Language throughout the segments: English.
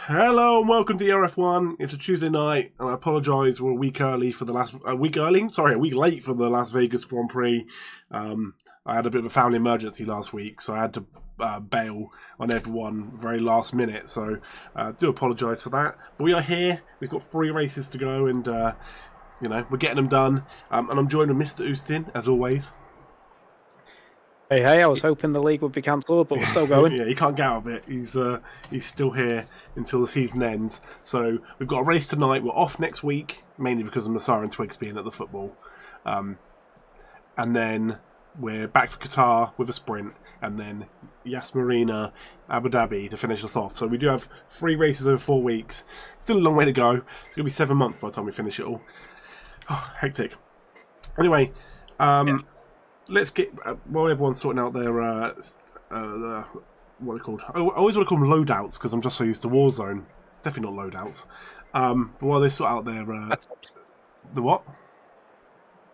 Hello and welcome to ERF1. It's a Tuesday night, and I apologise. We're a week late for the Las Vegas Grand Prix. I had a bit of a family emergency last week, so I had to bail on everyone very last minute. So I do apologise for that. But we are here. We've got 3 races to go, and we're getting them done. And I'm joined with Mr. Ustin as always. Hey, I was hoping the league would be cancelled, but we're still going. Yeah, he can't get out of it. He's still here until the season ends. So we've got a race tonight. We're off next week, mainly because of Messiah and Twigs being at the football. And then we're back for Qatar with a sprint, and then Yas Marina, Abu Dhabi to finish us off. So we do have 3 races over 4 weeks. Still a long way to go. It's going to be 7 months by the time we finish it all. Oh, hectic. Anyway, let's get while everyone's sorting out their what are they called? I always want to call them loadouts because I'm just so used to Warzone. It's definitely not loadouts. But while they sort out their the what?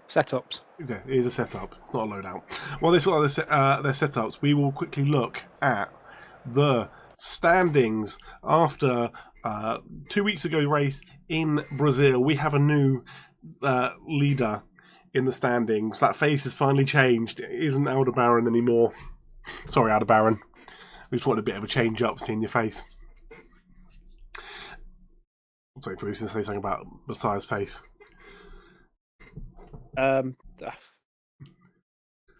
Setups. Yeah, it is a setup. It's not a loadout. While they sort out their setups, we will quickly look at the standings after 2 weeks ago race in Brazil. We have a new leader in the standings. That face has finally changed. It isn't Aldebaran anymore. Sorry, Aldebaran. We just wanted a bit of a change up seeing your face. I'm sorry, Bruce, to say something about Messiah's face. The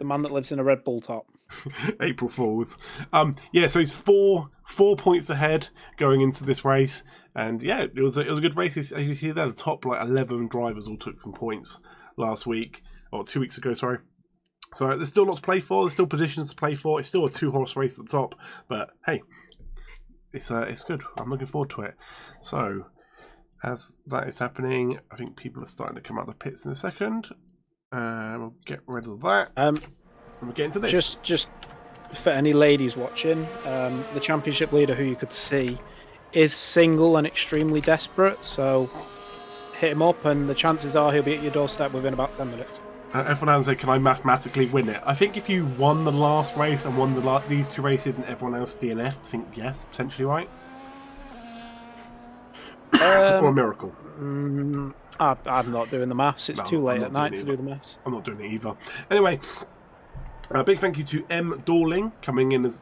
man that lives in a Red Bull top. April Fools. So he's four points ahead going into this race, and yeah, it was a good race. As you see there, the top 11 drivers all took some points last week, or 2 weeks ago, sorry. So there's still lots to play for, there's still positions to play for, it's still a 2-horse race at the top, but hey, it's good. I'm looking forward to it. So, as that is happening, I think people are starting to come out of the pits in a second. We'll get rid of that. And we'll get into this. Just for any ladies watching, the championship leader who you could see is single and extremely desperate, so hit him up, and the chances are he'll be at your doorstep within about 10 minutes. Everyone else say, can I mathematically win it? I think if you won the last race and won these 2 races and everyone else DNF'd, I think yes, potentially right. Or a miracle. I'm not doing the maths. It's too late at night to do the maths. I'm not doing it either. Anyway, a big thank you to M. Dorling coming in as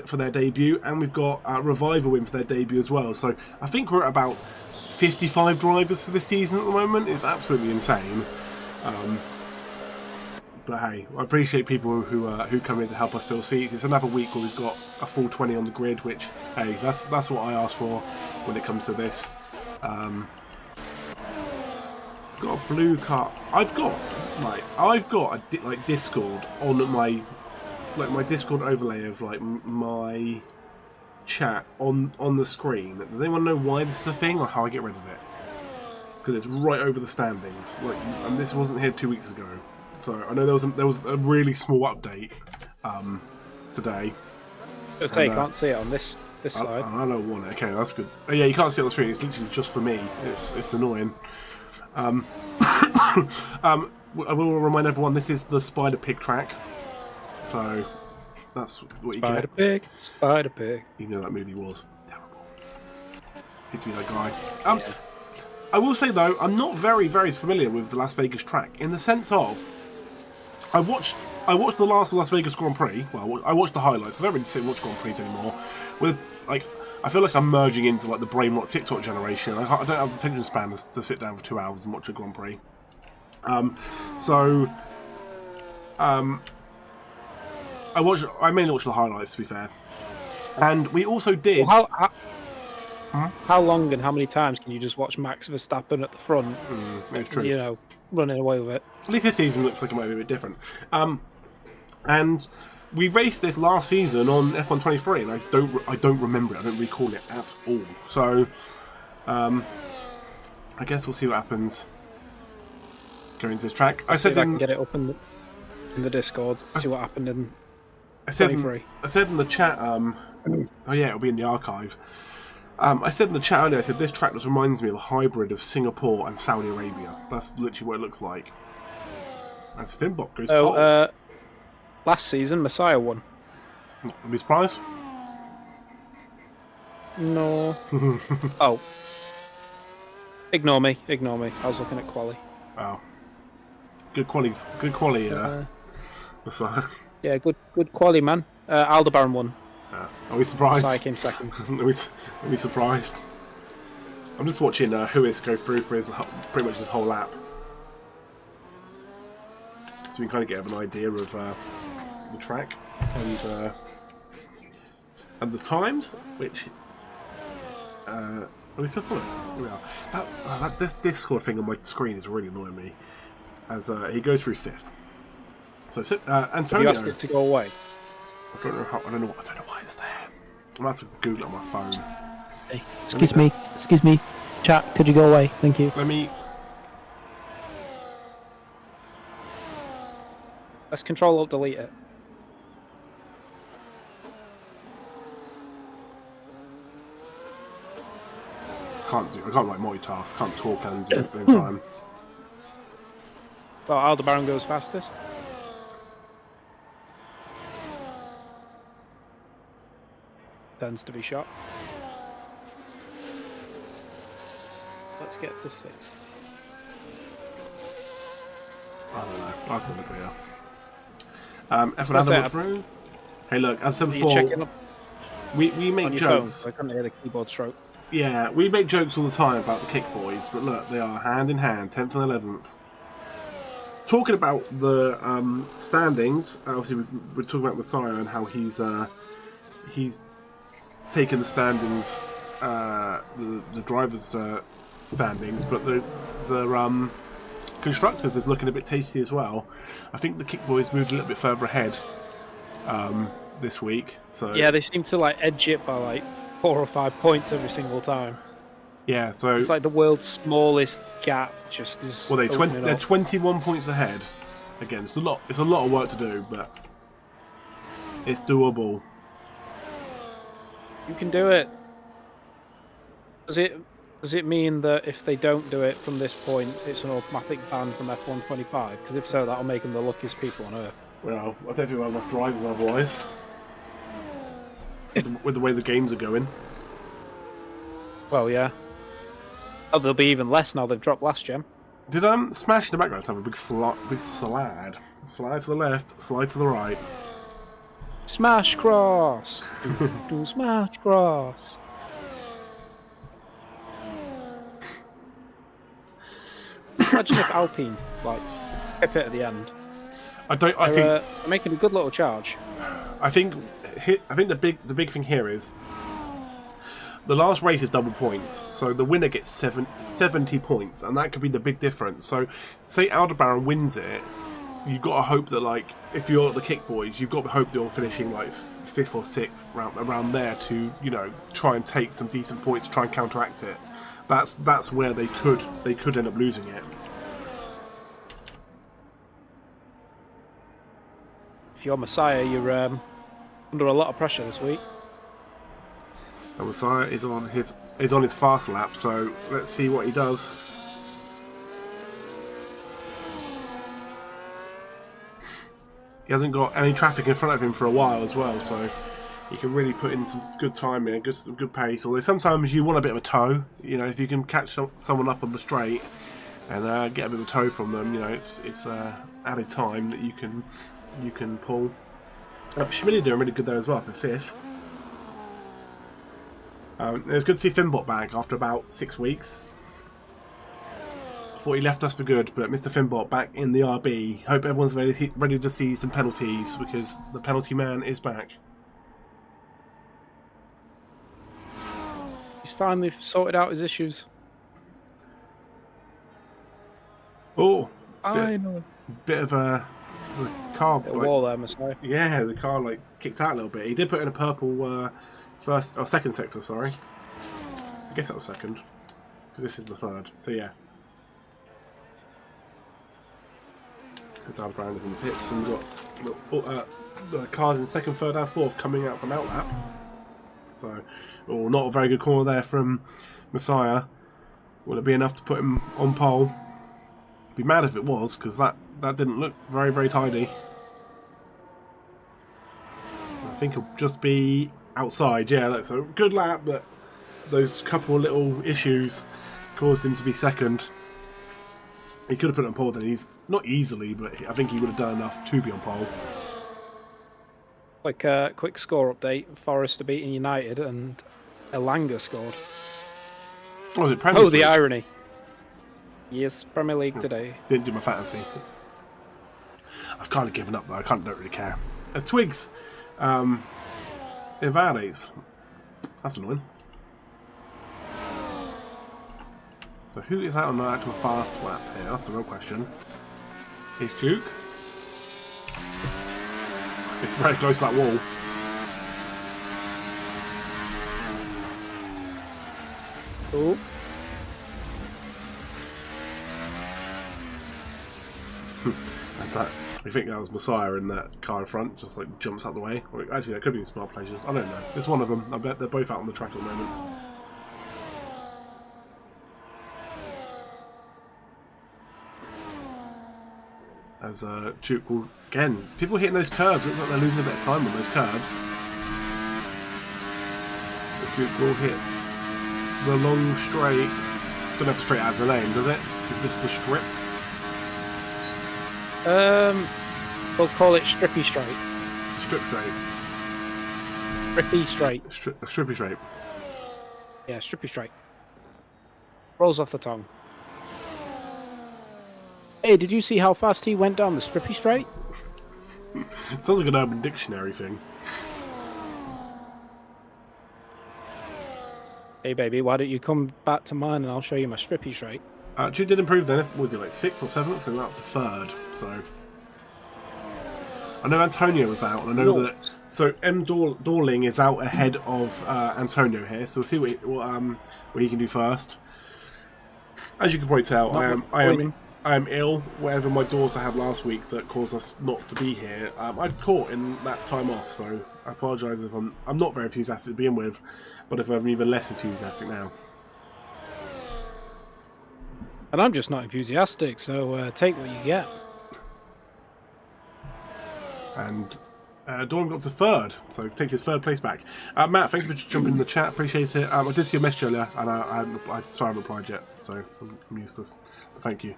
for their debut, and we've got Revival in for their debut as well. So I think we're at about 55 drivers for this season at the moment. It's absolutely insane. But hey, I appreciate people who come in to help us fill seats. It's another week where we've got a full 20 on the grid, which hey, that's what I asked for when it comes to this. Got a blue car. I've got a Discord on my Discord overlay of my chat on the screen. Does anyone know why this is a thing or how I get rid of it? Because it's right over the standings. And this wasn't here 2 weeks ago. So I know there was a really small update today. I say you can't see it on this side. I don't want it. Okay, that's good. Oh, yeah, you can't see it on the screen. It's literally just for me. It's annoying. I will remind everyone this is the Spider Pig track. So that's what you get. Spider Pig. You know that movie was terrible. Hate to be that guy. Yeah. I will say though, I'm not very, very familiar with the Las Vegas track in the sense of I watched the last Las Vegas Grand Prix. Well, I watched the highlights. I don't really sit and watch Grand Prix anymore. I feel like I'm merging into the brain rot TikTok generation. I don't have the attention span to sit down for 2 hours and watch a Grand Prix. I mainly watched the highlights, to be fair. And we also did. Well, how long and how many times can you just watch Max Verstappen at the front? It's true. Running away with it. At least this season looks like it might be a bit different. And we raced this last season on F1 23, and I don't remember it. I don't recall it at all. So, I guess we'll see what happens going to this track. I can get it up in the Discord. See what happened in 23. I said in the chat. Oh yeah, it'll be in the archive. I said in the chat earlier, I said this track just reminds me of a hybrid of Singapore and Saudi Arabia. That's literally what it looks like. And Spinbot goes top. Last season, Messiah won. Not be surprised. No. Oh. Ignore me. I was looking at Quali. Oh. Good quality. Messiah. Yeah, good Quali, man. Aldebaran won. Are we surprised? Messiah came second. Are we surprised? I'm just watching Huis go through for pretty much his whole lap. So we can kind of get an idea of the track and the times, which are we still following? We are. That Discord thing on my screen is really annoying me as he goes through 5th. So Antonio, you asked it to go away. I don't know why it's there. I'm gonna have to Google it on my phone. Hey, excuse me, chat. Could you go away? Thank you. Let's Control Alt Delete it. I can't like multitask. Can't talk and do it at the same time. Well, Aldebaran goes fastest. Tends to be shot. Let's get to 6th. I don't know. I've done it here. Everyone has through. Hey, look, as I said before, we make jokes. Phone, I can't hear the keyboard stroke. Yeah, we make jokes all the time about the Kick Boys, but look, they are hand in hand, 10th and 11th. Talking about the standings, obviously we're talking about Messiah and how he's taken the standings, the drivers' standings, but the constructors is looking a bit tasty as well. I think the Kick Boys moved a little bit further ahead this week. So yeah, they seem to like edge it by like 4 or 5 points every single time. Yeah, so it's like the world's smallest gap. Just is. Well, they're 21 points ahead. Again, it's a lot of work to do, but it's doable. You can do it. Does it mean that if they don't do it from this point, it's an automatic ban from F1 25? Because if so, that'll make them the luckiest people on Earth. Well, I don't think we'll have enough drivers otherwise. With the way the games are going. Well, yeah. Oh, there'll be even less now they've dropped last gem. Did Smash in the background have a big slide? Slide to the left, slide to the right. Smash cross! do smash cross! Imagine if Alpine, like, kept it at the end. I think they're making a good little charge. I think the big thing here is the last race is double points, so the winner gets 70 points, and that could be the big difference. So, say Aldebaran wins it, you've got to hope that, like, if you're the Kick Boys, you've got to hope you're finishing like 5th or 6th around there to, you know, try and take some decent points to try and counteract it. That's where they could end up losing it. If you're Messiah, you're under a lot of pressure this week. And Messiah is on his fast lap, so let's see what he does. He hasn't got any traffic in front of him for a while as well, so he can really put in some good timing, good pace. Although sometimes you want a bit of a tow, you know, if you can catch someone up on the straight and get a bit of a tow from them, you know, it's added time that you can pull. Schmidty doing really good there as well, for 5th. It was good to see Finbot back after about 6 weeks. I thought he left us for good, but Mr. Finbot back in the RB. Hope everyone's ready to see some penalties, because the penalty man is back. He's finally sorted out his issues. Oh, finally. Bit of the car. Bit of wall there, Messiah. Yeah, the car like kicked out a little bit. He did put in a purple second sector. Sorry, I guess that was second, because this is the third. So yeah. It's our brand is in the pits, and we've got the cars in second, third, and fourth coming out from outlap. So, not a very good corner there from Messiah. Will it be enough to put him on pole? Be mad if it was, because that didn't look very, very tidy. I think he'll just be outside. Yeah, that's a good lap, but those couple of little issues caused him to be second. He could have put it on pole then. He's not easily, but I think he would have done enough to be on pole. Quick score update. Forest are beating United and Elanga scored. Oh, was it Premier League? The irony. Yes, Premier League today. Didn't do my fantasy. I've kind of given up though. I don't really care. Twigs invalidates. That's annoying. So who is out on the actual fast lap here? That's the real question. Is Duke? It's very close to that wall. Oh. That's that. I think that was Messiah in that car in front, just like jumps out the way. Or actually, that could be Smart Pleasures. I don't know. It's one of them. I bet they're both out on the track at the moment. As Duke will again, people hitting those curbs. Looks like they're losing a bit of time on those curbs. But Duke will hit the long straight. Don't have to straight out of the lane, does it? It's just the strip. We'll call it Strippy Straight. Strip straight. Strippy Straight. Strippy straight. Yeah, Strippy Straight. Rolls off the tongue. Hey, did you see how fast he went down the Strippy Straight? Sounds like an Urban Dictionary thing. Hey, baby, why don't you come back to mine and I'll show you my Strippy Straight? Duke did improve then. Was he like 6th or 7th? He went up to 3rd. So I know Antonio was out, and I know that. So Dorling is out ahead of Antonio here. So we'll see what he can do first. As you can probably tell, I am ill. Whatever my daughter had last week that caused us not to be here, I've caught in that time off. So I apologise if I'm not very enthusiastic to begin with, but if I'm even less enthusiastic now. And I'm just not enthusiastic, so take what you get. And Dorling got to 3rd, so takes his 3rd place back. Matt, thank you for jumping in the chat. Appreciate it. I did see your message earlier, and I haven't replied yet, so I'm useless. But thank you.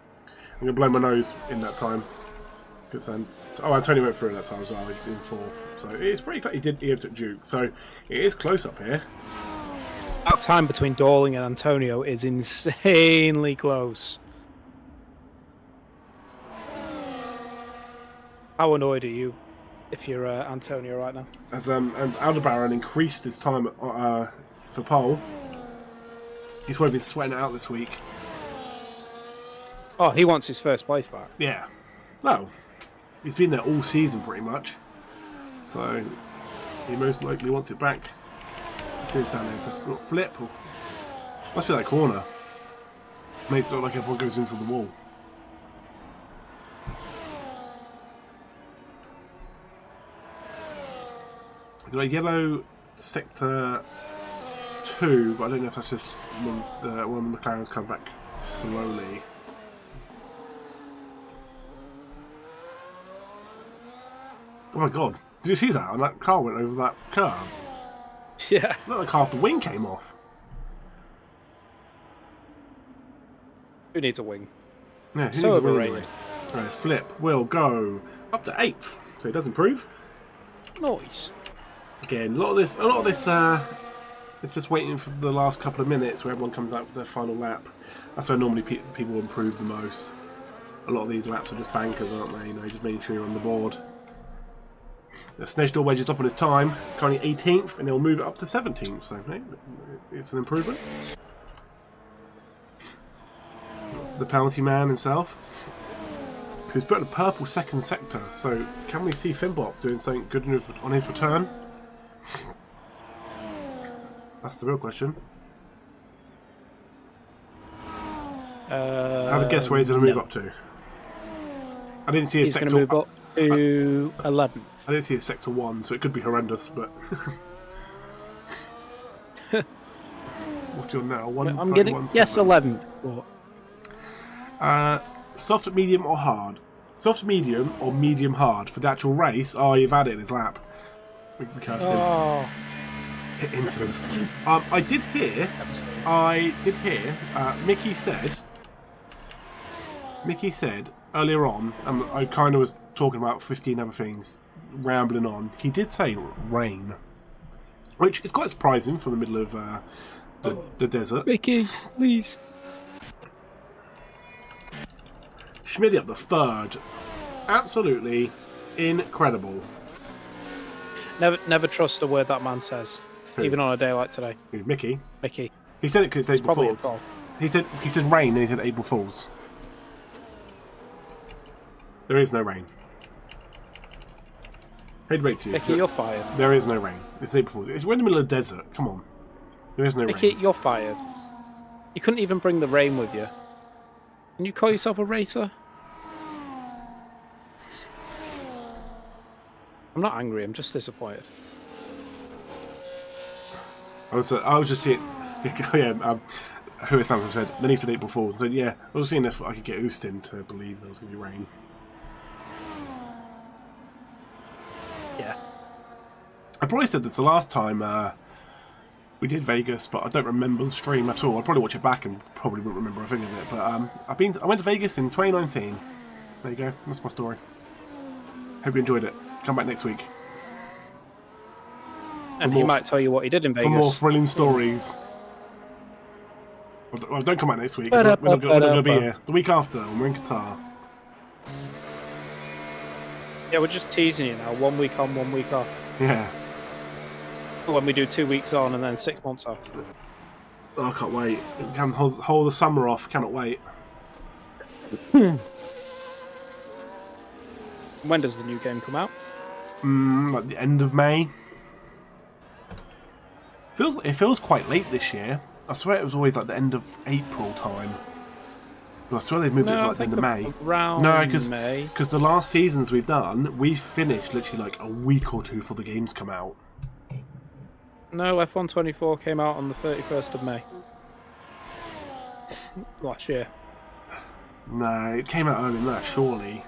I'm going to blow my nose in that time. Antonio went through that time as well. He's in 4th, so it's pretty close. He took Duke, so it is close up here. That time between Dorling and Antonio is insanely close. How annoyed are you if you're Antonio right now? As and Aldebaran increased his time for pole. He's probably been sweating it out this week. Oh, he wants his 1st place back. Yeah. No. He's been there all season pretty much. So he most likely wants it back. See what's down there. So flip. Or, must be that corner. Makes it look like everyone goes into the wall. Got yellow sector 2, but I don't know if that's just one of the McLarens come back slowly. Oh my god, did you see that? And that car went over that curb. Yeah. Look like half the wing came off. Who needs a wing? Yeah, so overrated. Right, flip will go up to 8th, so he does improve. Nice. Again, a lot of this, it's just waiting for the last couple of minutes where everyone comes out for their final lap. That's where normally people improve the most. A lot of these laps are just bankers, aren't they? You know, just making sure you're on the board. Snedge still wedges up on his time, currently 18th, and he'll move it up to 17th. So it's an improvement. The penalty man himself, who's put in a purple 2nd sector. So can we see Finbot doing something good on his return? That's the real question. Have a guess where he's going to move up to. I didn't see his sector. He's going to move up to 11th. I didn't see his sector 1, so it could be horrendous, but... What's your now? I'm getting... Yes, 11th. Soft, medium or hard? Soft, medium or medium hard for the actual race? Oh, you've had it in his lap. We cast him. It enters. I did hear. Mickey said earlier on, and I kind of was talking about 15 other things, rambling on. He did say rain, which is quite surprising for the middle of the desert. Mickey, please. Schmidty up the third. Absolutely incredible. Never trust a word that man says, even on a day like today. Who's Mickey? Mickey. He said it because it's April Fool's. He said rain, and he said April Fool's. There is no rain. Hey, debate to you. Mickey, you're fired. There is no rain. It's April Fool's. We're in the middle of the desert. Come on. There is no Mickey, rain. you're fired. You couldn't even bring the rain with you. Can you call yourself a racer? I'm not angry, I'm just disappointed. I was just seeing. Who is Samson said? Then he said April Fool's. So yeah, I was seeing if I could get Austin to believe there was going to be rain. Yeah. I probably said this the last time we did Vegas, but I don't remember the stream at all. I'd probably watch it back and probably wouldn't remember a thing of it. But I went to Vegas in 2019. There you go. That's my story. Hope you enjoyed it. Come back next week. And he might tell you what he did in Vegas. For more thrilling stories. Well, don't come back next week. We're not going to be here. The week after, when we're in Qatar. Yeah, we're just teasing you now. 1 week on, 1 week off. Yeah. When we do 2 weeks on and then 6 months off. Oh, I can't wait. We can hold the summer off. Cannot wait. When does the new game come out? Like the end of May. It feels quite late this year. I swear it was always like the end of April time. But I swear they've moved it to like the end of May. No, because the last seasons we've done, we finished literally like a week or two before the games come out. No, F1 24 came out on the 31st of May. Last year. No, it came out earlier than that, surely.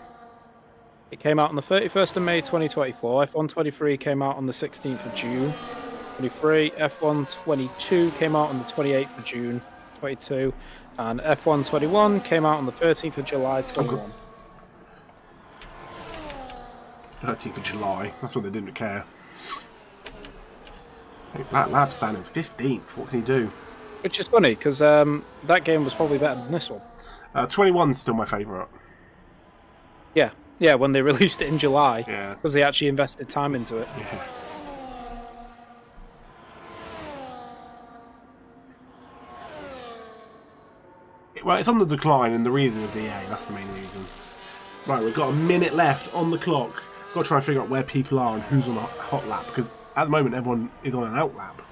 It came out on the 31st of May 2024. F1 23 came out on the 16th of June 23. F1 22 came out on the 28th of June 22. And F1 21 came out on the 13th of July 21. 13th of July. That's when they didn't care. That lab's down in 15th. What can you do? Which is funny, because that game was probably better than this one. 21's still my favourite. Yeah. Yeah, when they released it in July. Yeah. Because they actually invested time into it. Yeah. Well, it's on the decline, and the reason is EA. That's the main reason. Right, we've got a minute left on the clock. Got to try and figure out where people are and who's on a hot lap, because at the moment everyone is on an out lap.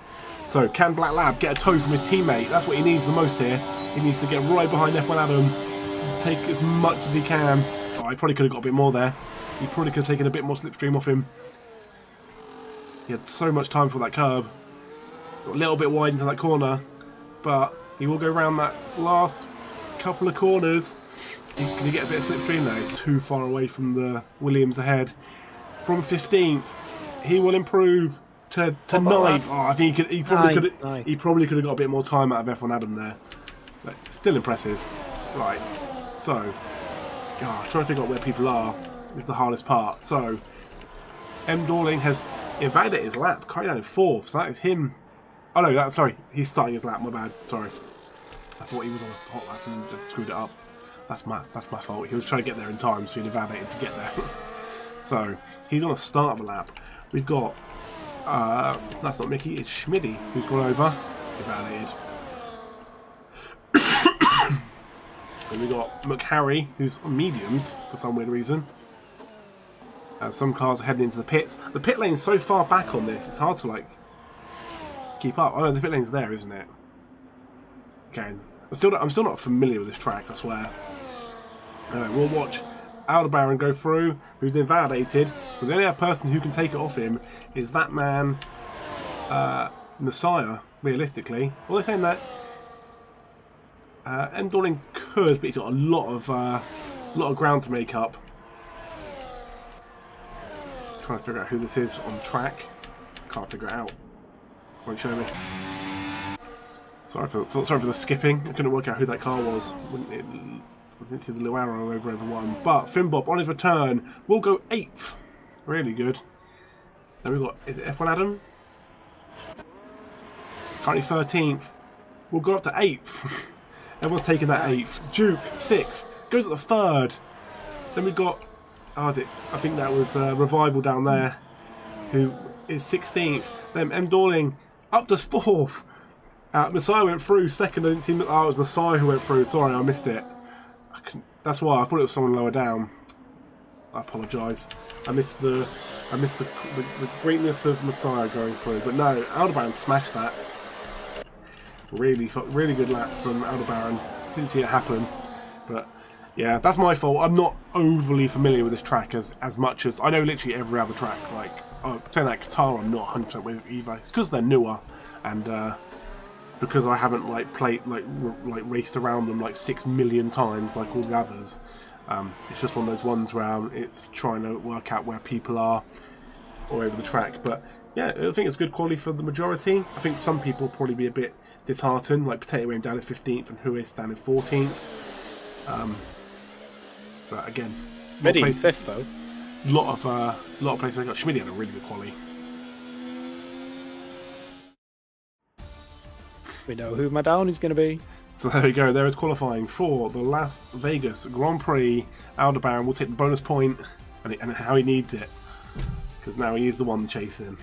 So, can Black Lab get a toe from his teammate? That's what he needs the most here. He needs to get right behind F1 Adam, take as much as he can. Oh, he probably could have got a bit more there. He probably could have taken a bit more slipstream off him. He had so much time for that curb. Got a little bit wide into that corner, but he will go around that last couple of corners. Can he get a bit of slipstream there? He's too far away from the Williams ahead. From 15th, he will improve to 9th. Oh, I think he probably could have got a bit more time out of F1 Adam there. But still impressive. Right, so trying to figure out where people are is the hardest part. So M. Dorling has invalidated his lap, currently down in 4th, so that is him. Oh no, sorry, he's starting his lap, my bad, sorry. I thought he was on a hot lap and just screwed it up. That's my fault. He was trying to get there in time, so he invalidated to get there. So he's on a start of a lap. We've got that's not Mickey, it's Schmidty who's gone over, invalidated. And we got McHarry who's on mediums for some weird reason. Some cars are heading into the pits. The pit lane's so far back on this, it's hard to like keep up. Oh no, the pit lane's there, isn't it? Okay, I'm still not familiar with this track, I swear. Anyway, we'll watch Aldebaran go through, who's invalidated. So the only other person who can take it off him is that man, Messiah, realistically. Well, they're saying that M. Dorling could, but he's got a lot of ground to make up. Trying to figure out who this is on track. Can't figure it out. Won't show me. Sorry for the skipping. I couldn't work out who that car was. I didn't see the little arrow over everyone. But Finbop on his return will go 8th. Really good. Then we've got F1 Adam. Currently 13th. We'll go up to 8th. Everyone's taking that 8th. Duke 6th. Goes at the 3rd. Then we've got, I think that was Revival down there, who is 16th. Then M. Dorling up to 4th. Messiah went through 2nd. I didn't see. Oh, it was Messiah who went through. Sorry, I missed it. That's why I thought it was someone lower down. I apologise. I missed the greatness of Messiah going through. But no, Aldebaran smashed that. Really good lap from Aldebaran. Didn't see it happen, but yeah, that's my fault. I'm not overly familiar with this track as much as I know literally every other track. Like, saying that Qatar, I'm not 100% with either. It's because they're newer, and because I haven't raced around them like 6 million times like all the others. It's just one of those ones where it's trying to work out where people are all over the track. But yeah, I think it's good quality for the majority. I think some people will probably be a bit disheartened, like Potato Aim down at 15th and Huis down at 14th. But again, Schmidty 5th though. Lot of places. Schmidty had a really good quality. We know who my down is going to be. So there we go. There is qualifying for the Las Vegas Grand Prix. Aldebaran will take the bonus point, and how he needs it, because now he is the one chasing.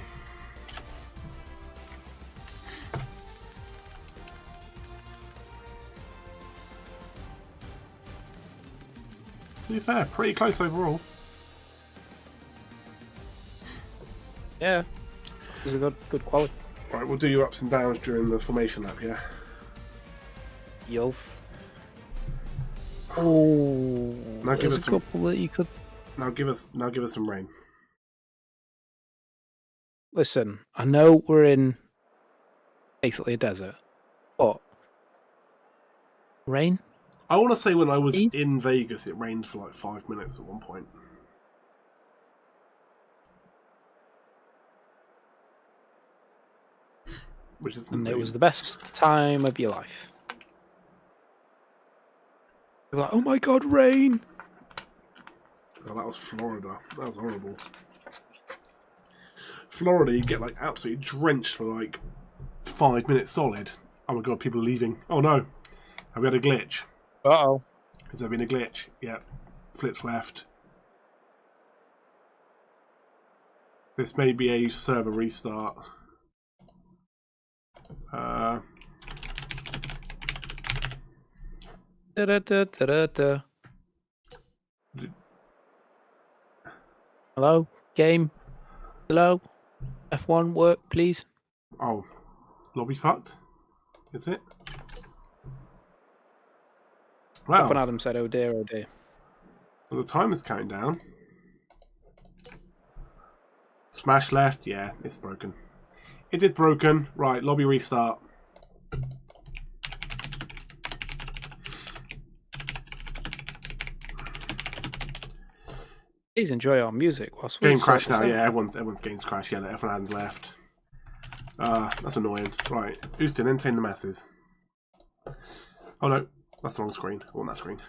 To be fair, pretty close overall. Yeah, it was a good quality. Right, we'll do your ups and downs during the formation lap, yeah? Yes. Oh, now give us a couple that you could. Now give us some rain. Listen, I know we're in basically a desert, but rain. I want to say when I was in Vegas, it rained for like 5 minutes at one point. Which is and it was the best time of your life. You're like, oh my god, rain! Oh, that was Florida. That was horrible. Florida, you get like absolutely drenched for like 5 minutes solid. Oh my god, people are leaving. Oh no, have we had a glitch? Uh-oh. Has there been a glitch? Yep. Flips left. This may be a server restart. Hello, game. Hello, F1 work, please. Oh, lobby fucked. Is it? Wow. F1 Adam said, "Oh dear, oh dear." Well, the timer's counting down. Smash left. Yeah, it's broken. It is broken. Right, lobby restart. Please enjoy our music whilst we game crash now. Yeah, everyone's game's crashed. Yeah, everyone hadn't left. That's annoying. Right, Houston, entertain the masses. Oh no, that's the wrong screen. I want that screen.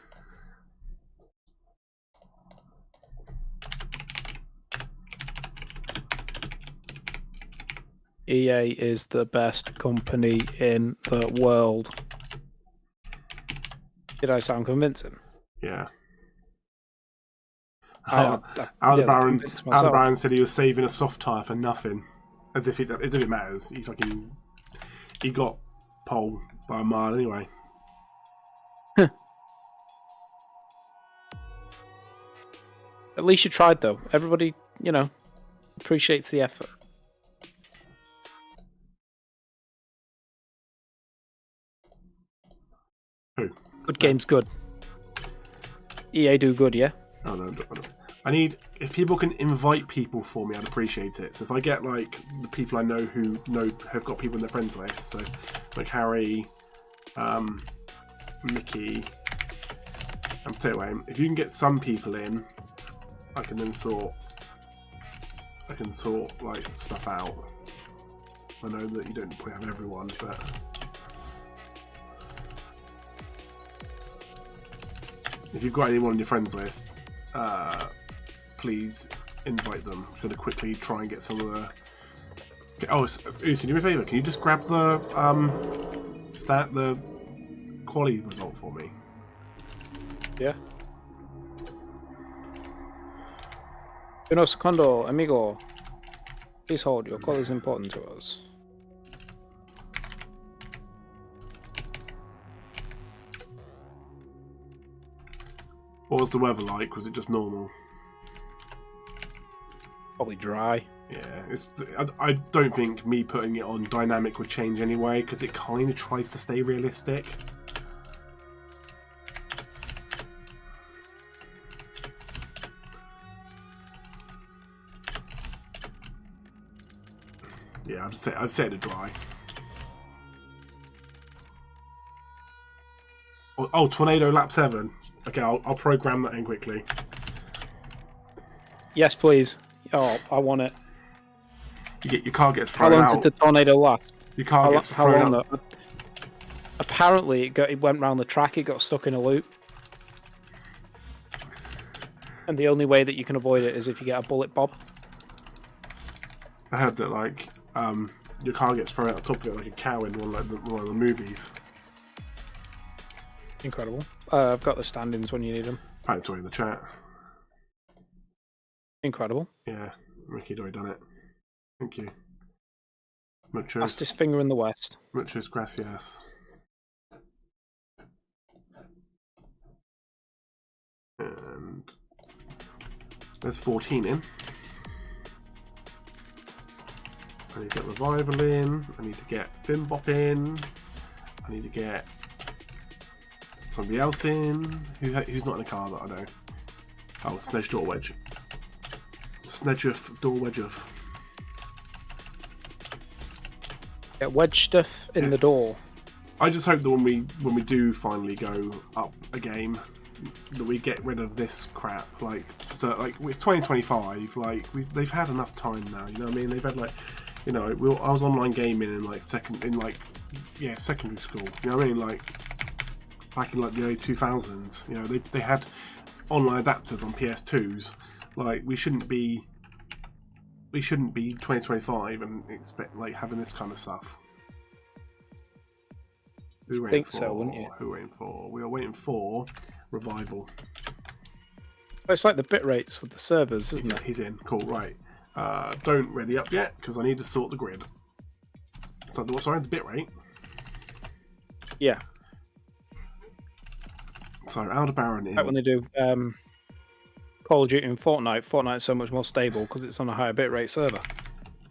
EA is the best company in the world. Did I sound convincing? Yeah. I Aldebaran said he was saving a soft tyre for nothing, as if it matters. He got pole by a mile anyway. At least you tried, though. Everybody, appreciates the effort. Who? Good game's good. EA do good, yeah? Oh no, I need, if people can invite people for me, I'd appreciate it. So if I get like the people I know who have got people in their friends list, so like Harry, Mickey, and Potato Aim, if you can get some people in, I can sort like stuff out. I know that you don't probably have everyone, but if you've got anyone on your friends list, please invite them. I'm just going to quickly try and get some of the... Oh, Uzi, do me a favour. Can you just grab the the Quali result for me? Yeah. Uno secondo, amigo. Please hold. Your call is important to us. What was the weather like? Was it just normal? Probably dry. Yeah, I don't think me putting it on dynamic would change anyway, because it kind of tries to stay realistic. Yeah, I've set it dry. Oh, tornado lap 7. Okay, I'll program that in quickly. Yes, please. Oh, I want it. Your car gets thrown out. How long did the tornado last? Your car gets thrown out. Though? Apparently, it went round the track. It got stuck in a loop, and the only way that you can avoid it is if you get a bullet bob. I heard that like your car gets thrown out on top of it like a cow in one of the movies. Incredible. I've got the standings when you need them. Thanks, sorry, in the chat. Incredible. Yeah, Ricky'd already done it. Thank you. Muchos. Fastest finger in the West. Muchos gracias. And there's 14 in. I need to get Revival in. I need to get Bimbop in. I need to get somebody else in. Who's not in the car that I know? Oh, Snedge Door Wedge. Snedge Door Wedge of. Get wedge stuff in the door. I just hope that when we do finally go up a game, that we get rid of this crap. Like it's 2025. Like they've had enough time now. You know what I mean? They've had like, you know, I was online gaming in like secondary school. You know what I mean? Like back in like the early 2000s. You know, they had online adapters on PS2s. Like we shouldn't be 2025 and expect like having this kind of stuff. Who I think so, wouldn't you? Who are we waiting for? We are waiting for Revival. It's like the bit rates with the servers, isn't it? He's in. Cool. Right. Don't ready up yet because I need to sort the grid. So the bit rate. Yeah. So Aldebaran in. Like when they do Call of Duty and Fortnite. Fortnite's so much more stable because it's on a higher bitrate server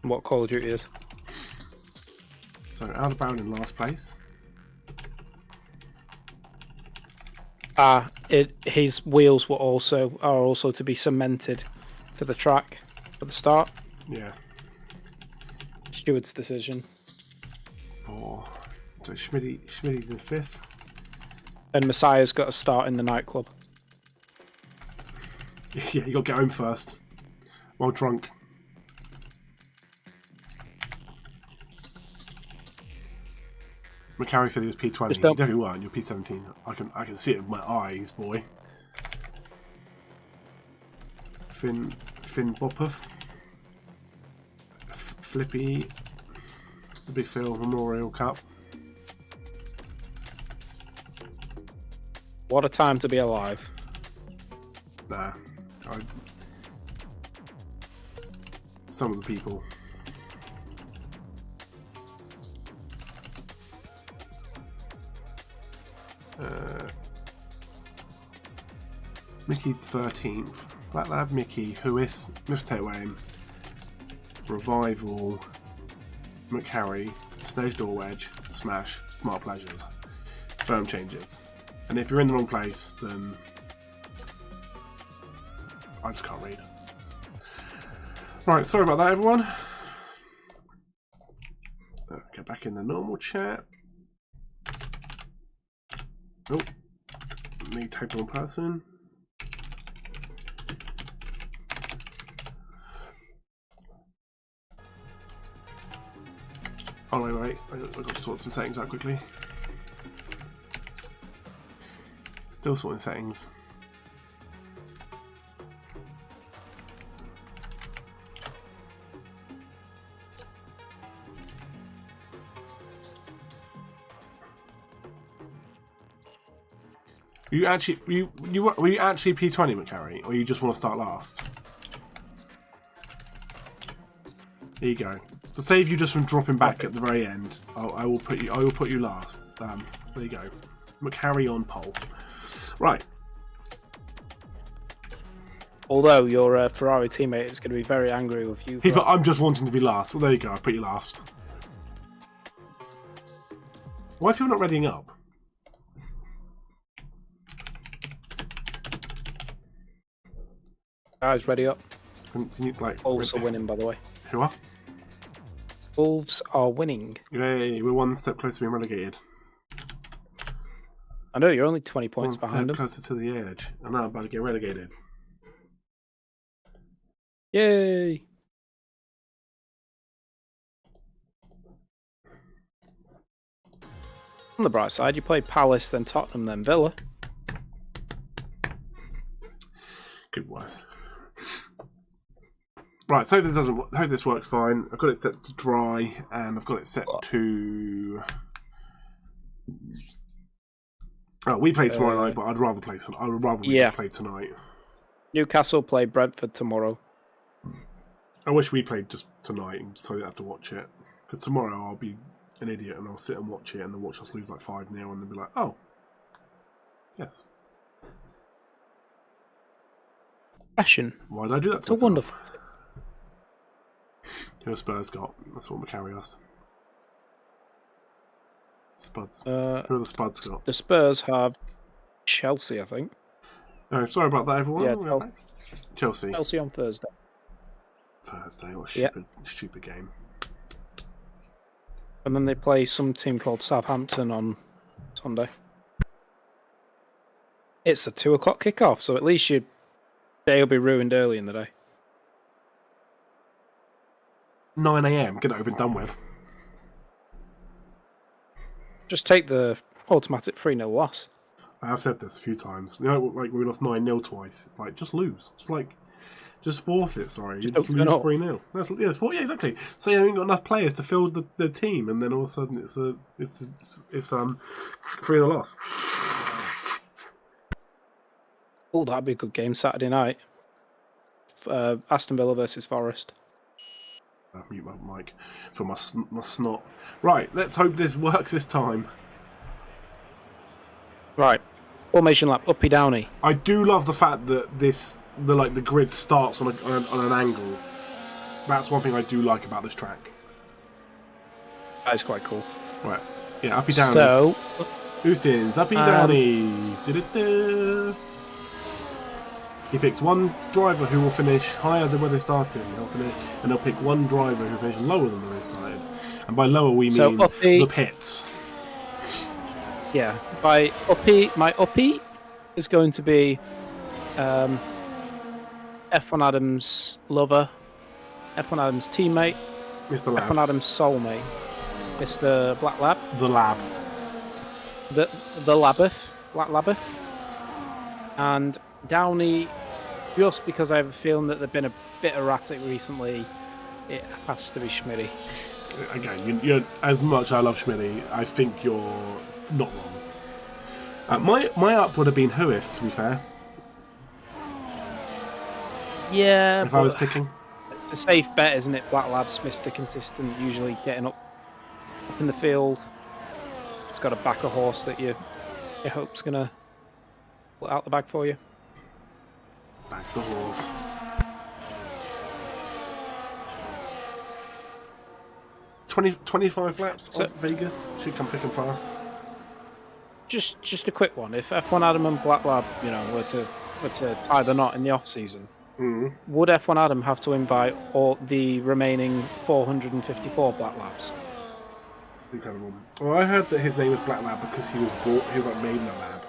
than what Call of Duty is. So Aldebaran in last place. His wheels are also to be cemented to the track at the start. Yeah. Steward's decision. So Schmidt's in 5th. And Messiah's got to start in the nightclub. Yeah, you got to get home first. While drunk. McCarry said he was P20. You definitely weren't. You're P17. I can see it with my eyes, boy. Finn Bopuff. Flippy. The Big Phil Memorial Cup. What a time to be alive. Nah. Some of the people. Mickey's 13th. Black Lab Mickey, who is Muftaewayne, Revival, McHarry, Snage Door Wedge, Smash, Smart Pleasure, Firm Changes. And if you're in the wrong place, then I just can't read. Right, sorry about that, everyone. Get back in the normal chat. Oh, me type the wrong person. Oh, wait. I've got to sort some settings out quickly. Still sorting settings. Were you actually P20, McCarry, or you just want to start last? There you go. To save you just from dropping back at the very end, I will put you last. There you go. McCarry on pole. Right. Although your Ferrari teammate is going to be very angry with you. I'm just wanting to be last. Well, there you go. I put you last. Why are people not readying up? Guys, ready up. Can you, like, Wolves are winning, by the way. Who are? Wolves are winning. Yay, we're one step closer to being relegated. I know, you're only 20 points one behind step them. closer to the edge. And now I'm about to get relegated. Yay! On the bright side, you play Palace, then Tottenham, then Villa. Good worse. Right, so hope this works fine. I've got it set to dry, and I've got it set to. Oh, we play tomorrow night, but I'd rather play. I would rather we play tonight. Newcastle play Brentford tomorrow. I wish we played just tonight, so I don't have to watch it. Because tomorrow I'll be an idiot and I'll sit and watch it, and then watch us lose like 5-0, and then be like, oh, yes. Passion. Why did I do that to myself? Wonderful. Who have Spurs got? That's what McCarry asked. Spuds. Who have the Spuds got? The Spurs have Chelsea, I think. Oh, sorry about that, everyone. Yeah, Chelsea. Chelsea on Thursday. What a stupid game. And then they play some team called Southampton on Sunday. It's a 2 o'clock kickoff, so at least your day will be ruined early in the day. 9 AM, get it over and done with. Just take the automatic 3-0 loss. I have said this a few times. You know, like when we lost 9-0 twice. It's like, just lose. It's like, just forfeit, sorry. You just lose 3-0. Yeah, exactly. So you haven't got enough players to fill the team, and then all of a sudden it's 3-0 loss. Oh, that'd be a good game Saturday night. Aston Villa versus Forest. I'll mute my mic for my snot. Right, let's hope this works this time. Right, formation lap, uppy downy. I do love the fact that the grid starts on an angle. That's one thing I do like about this track. That is quite cool. Right, yeah, uppy downy. So, Houston's uppy downy. He picks one driver who will finish higher than where they started, and he'll pick one driver who finishes lower than where they started. And by lower, we mean the pits. Yeah, by uppy, my uppy is going to be F1 Adams' lover, F1 Adams' teammate, Mr. Lab. F1 Adams' soulmate, Mr. Black Lab. The Lab. The Laboth, Black Laboth. And Downey, just because I have a feeling that they've been a bit erratic recently, it has to be Schmitty. Again, you're, as much as I love Schmitty, I think you're not wrong. My up would have been Huis, to be fair. Yeah, if I was picking. It's a safe bet, isn't it? Black Lab's Mr. Consistent, usually getting up in the field. Just got to back a horse that you hope's going to put out the bag for you. Back the horse. $25 laps at Vegas. Should come thick and fast. Just a quick one. If F1 Adam and Black Lab, were to tie the knot in the off season, would F1 Adam have to invite all the remaining 454 Black Labs? Incredible. Well, I heard that his name was Black Lab because he was like made in a lab.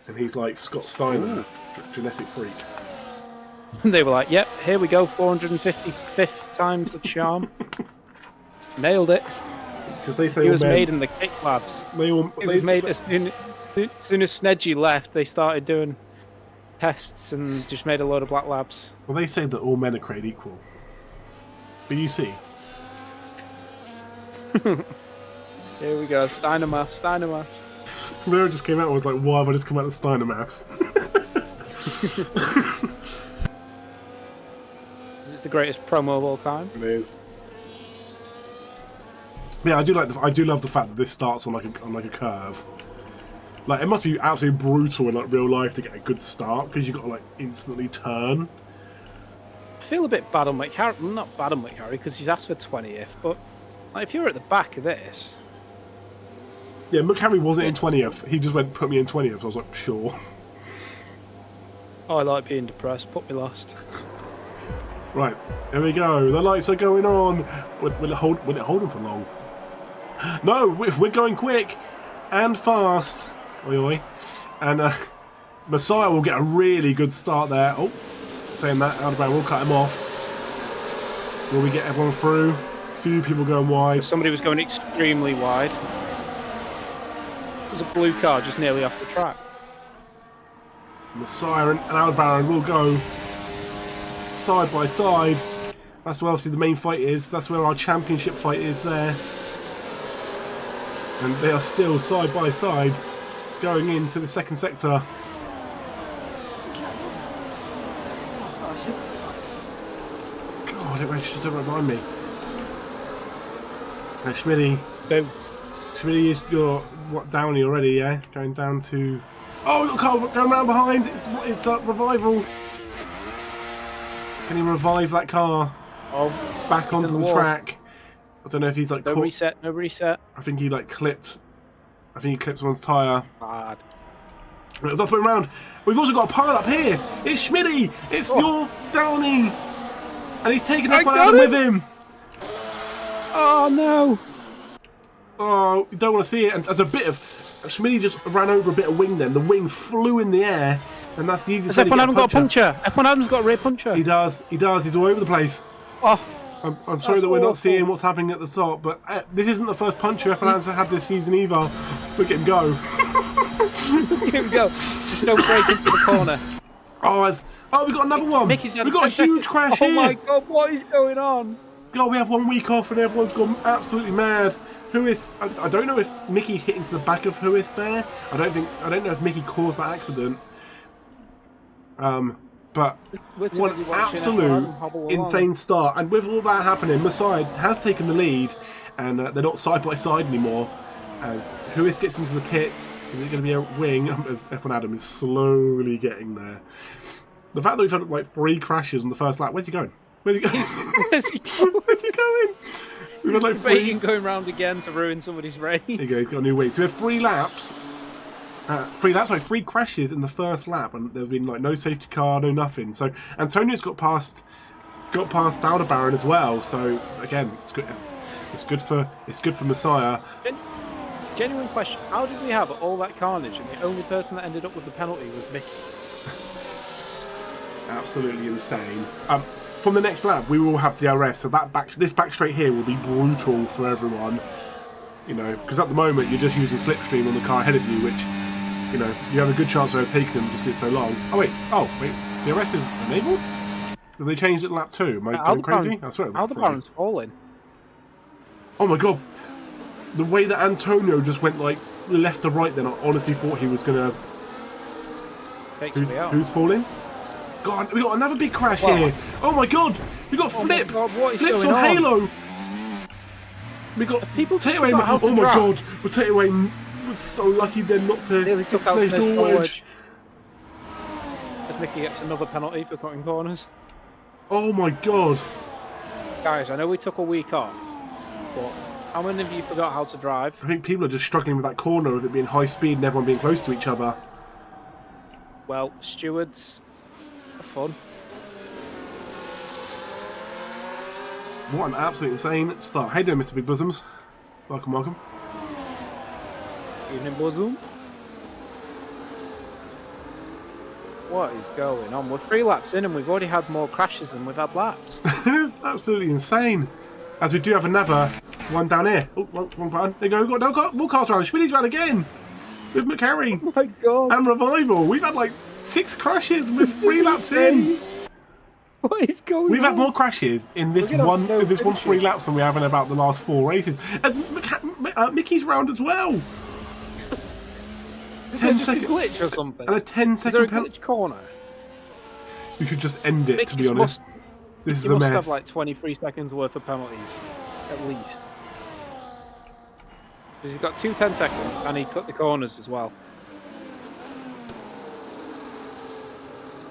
And he's like Scott Steiner, genetic freak. And they were like, "Yep, here we go, 455th times the charm." Nailed it. Because they say He all was men, made in the kick labs. They all, It they was say, made as soon as Snedgy left, they started doing tests and just made a load of black labs. well, they say that all men are created equal. But you see, Here we go, Steiner maths. Vera just came out with like, why have I just come out of Steiner maths? It's the greatest promo of all time. It is. Yeah, I do love the fact that this starts on like a curve. Like, it must be absolutely brutal in like real life to get a good start because you've got to like instantly turn. I feel a bit bad on McHarry. Not bad on McHarry because he's asked for 20th, but like, if you're at the back of this, Yeah, McHarry wasn't in 20th. He just went, put me in 20th. So I was like, sure. I like being depressed. Put me last. Right, here we go. The lights are going on. Will it hold them for long? No, we're going quick and fast. Oi, oi. And Messiah will get a really good start there. Oh, saying that, Aldebaran will cut him off. Will we get everyone through? A few people going wide. Somebody was going extremely wide. There's a blue car just nearly off the track. Messiah and Aldebaran will go side by side. That's where obviously the main fight is. That's where our championship fight is there. And they are still side by side going into the second sector. God, it just don't remind me. Now, Schmitty. Boom. Schmitty is your Downey already, yeah? Going down to. Oh, look, Carl going around behind. It's revival. Can he revive that car? Oh, back onto the track. I don't know if he's like no caught. reset, no reset. I think he like clipped. I think he clipped someone's tyre. Bad. Let's not put him around. We've also got a pile up here. It's Schmitty. It's your Downing. And he's taking that one out with him. Oh no. Oh, you don't want to see it. And as a bit of. Schmitty just ran over a bit of wing then. The wing flew in the air. And that's the easiest way to F1 get Adam's got a puncher. F1 Adam's got a rear puncher. He does. He does. He's all over the place. Oh. I'm sorry that we're not seeing what's happening at the top, but this isn't the first puncher F1 Adams had this season either. Look at him go. Look at him go. Just don't break into the corner. Oh, we've got another one. We've got a huge crash here. Oh my god, what is going on? God, we have 1 week off and everyone's gone absolutely mad. Huis, I don't know if Mickey hit into the back of Huis there. I don't know if Mickey caused that accident. But what an absolute insane start. And with all that happening, Messiah has taken the lead, and they're not side by side anymore. As Huis gets into the pits, is it going to be a wing? As F1 Adam is slowly getting there. The fact that we've had like 3 crashes on the first lap. Where's he going? Where's he going? Where's he going? Where's he going? We've had like debating going round again to ruin somebody's race. There you go, he's got a new wing. So we have 3 laps. 3 crashes in the first lap, and there's been like no safety car, no nothing. So Antonio's got past Aldebaran as well. So again, it's good. It's good for Messiah. Genuine question: how did we have all that carnage, and the only person that ended up with the penalty was Mickey? Absolutely insane. From the next lap, we will have DRS. So this back straight here will be brutal for everyone. You know, because at the moment you're just using slipstream on the car ahead of you, which. You know, you have a good chance of overtaking them just it's so long. Oh wait, DRS is enabled? Have they changed it lap 2? Am I going crazy? I swear Aldebaran's falling. Oh my god. The way that Antonio just went like left to right then, I honestly thought he was going to... Who's falling? God, we got another big crash here. Oh my god, we got Flip. Flips on Halo. We got people Takeaway. Oh my god, well, Takeaway was so lucky then not to took out Smith forward. As Mickey gets another penalty for cutting corners. Oh my god. Guys, I know we took a week off, but how many of you forgot how to drive? I think people are just struggling with that corner of it being high speed and everyone being close to each other. Well, stewards are fun. What an absolutely insane start. How you doing, Mr. Big Bosoms? Welcome, welcome. Evening, Bosom. What is going on? We're 3 laps in and we've already had more crashes than we've had laps. It's absolutely insane. As we do have another one down here. Oh, wrong button. There you go. We've got more cars around. Schmidt's round again. With McCarry. Oh my god. And Revival. We've had like 6 crashes with 3 laps in. What is going on? We've had more crashes in this one 3 laps than we have in about the last 4 races. As Mickey's round as well. Is there just a glitch or something? And a 10-second Is there a glitch corner? You should just end it, to be honest. This is a must mess. have like 23 seconds worth of penalties, at least. Because he's got 2 10 seconds and he cut the corners as well.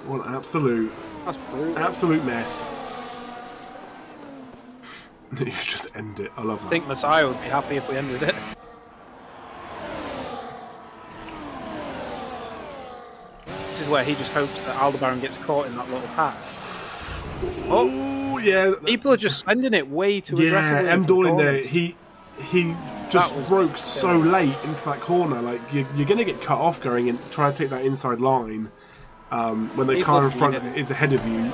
What an absolute mess. You should just end it. I love that. I think Messiah would be happy if we ended it. This is where he just hopes that Aldebaran gets caught in that little path. Oh, yeah. People are just sending it way too aggressively. Yeah, M. Dorling there, he just broke so late into that corner. Like, you're going to get cut off going in, trying to take that inside line when the car in front is ahead of you.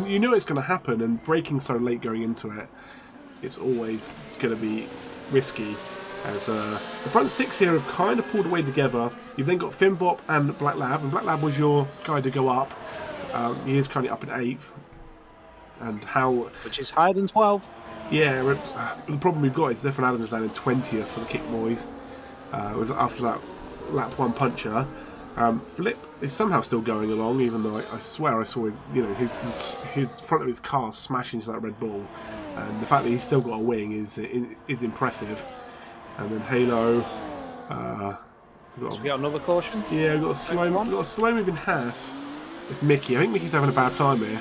You know it's going to happen, and braking so late going into it, it's always going to be risky. As the front 6 here have kind of pulled away together. You've then got Finbop and Black Lab, and Black Lab was your guy to go up. He is currently up in 8th. And how... Which is higher than 12. Yeah, the problem we've got is Zephyr Adams down in 20th for the Kick Boys. After that lap 1 puncher. Flip is somehow still going along, even though I swear I saw his front of his car smash into that Red Bull. And the fact that he's still got a wing is impressive. And then Halo. So we got another caution? Yeah, we've got a slow moving Haas. It's Mickey. I think Mickey's having a bad time here.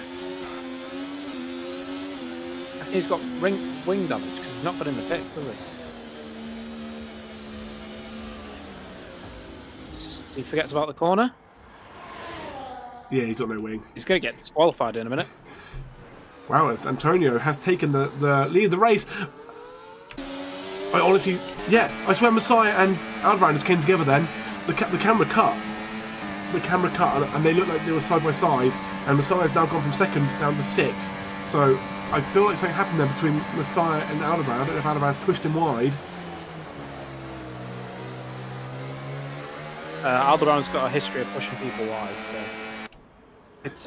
He's got wing damage because he's not got in the pit, does he? He forgets about the corner. Yeah, he's got no wing. He's going to get disqualified in a minute. Wow, as Antonio has taken the lead of the race. I honestly, yeah, I swear Messiah and Aldebaran just came together then. The camera cut. The camera cut and they looked like they were side by side. And Messiah's now gone from 2nd down to 6th. So I feel like something happened there between Messiah and Aldebaran. I don't know if Aldebaran's pushed him wide. Aldebaran's got a history of pushing people wide, so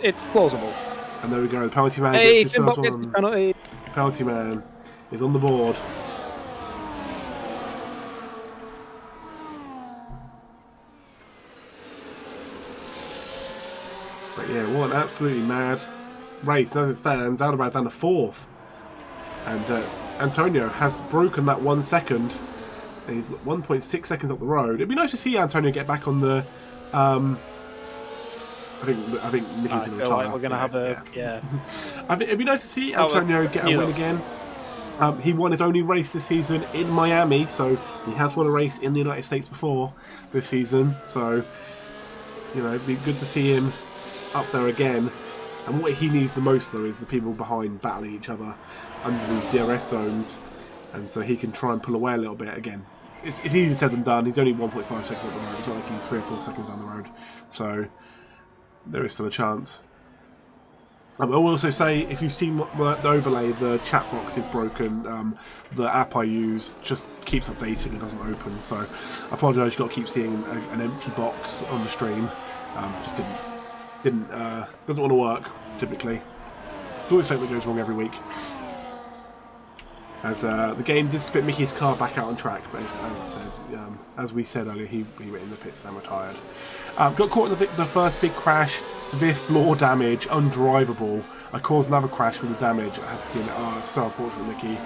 it's plausible. And there we go, the penalty man gets the penalty. Penalty man is on the board. But yeah, what an absolutely mad race. And as it stands, Aldebaran's down to 4th. And Antonio has broken that 1 second. And he's 1.6 seconds up the road. It'd be nice to see Antonio get back on the... I think Mickey's in the like we're going to have a... Yeah. I think it'd be nice to see Antonio get a win again. He won his only race this season in Miami, so he has won a race in the United States before this season. So, it'd be good to see him up there again. And what he needs the most, though, is the people behind battling each other under these DRS zones. And so he can try and pull away a little bit again. It's easier said than done. He's only 1.5 seconds up the road. It's not like he's 3 or 4 seconds down the road. So there is still a chance. I will also say, if you've seen the overlay, the chat box is broken. The app I use just keeps updating and doesn't open. So I apologise. You've got to keep seeing an empty box on the stream. Just doesn't want to work typically. It's always something that goes wrong every week. As the game did spit Mickey's car back out on track, but as we said earlier, he went in the pits and retired. Got caught in the first big crash, severe floor damage, undrivable. I caused another crash with the damage. It's so unfortunate, Mickey.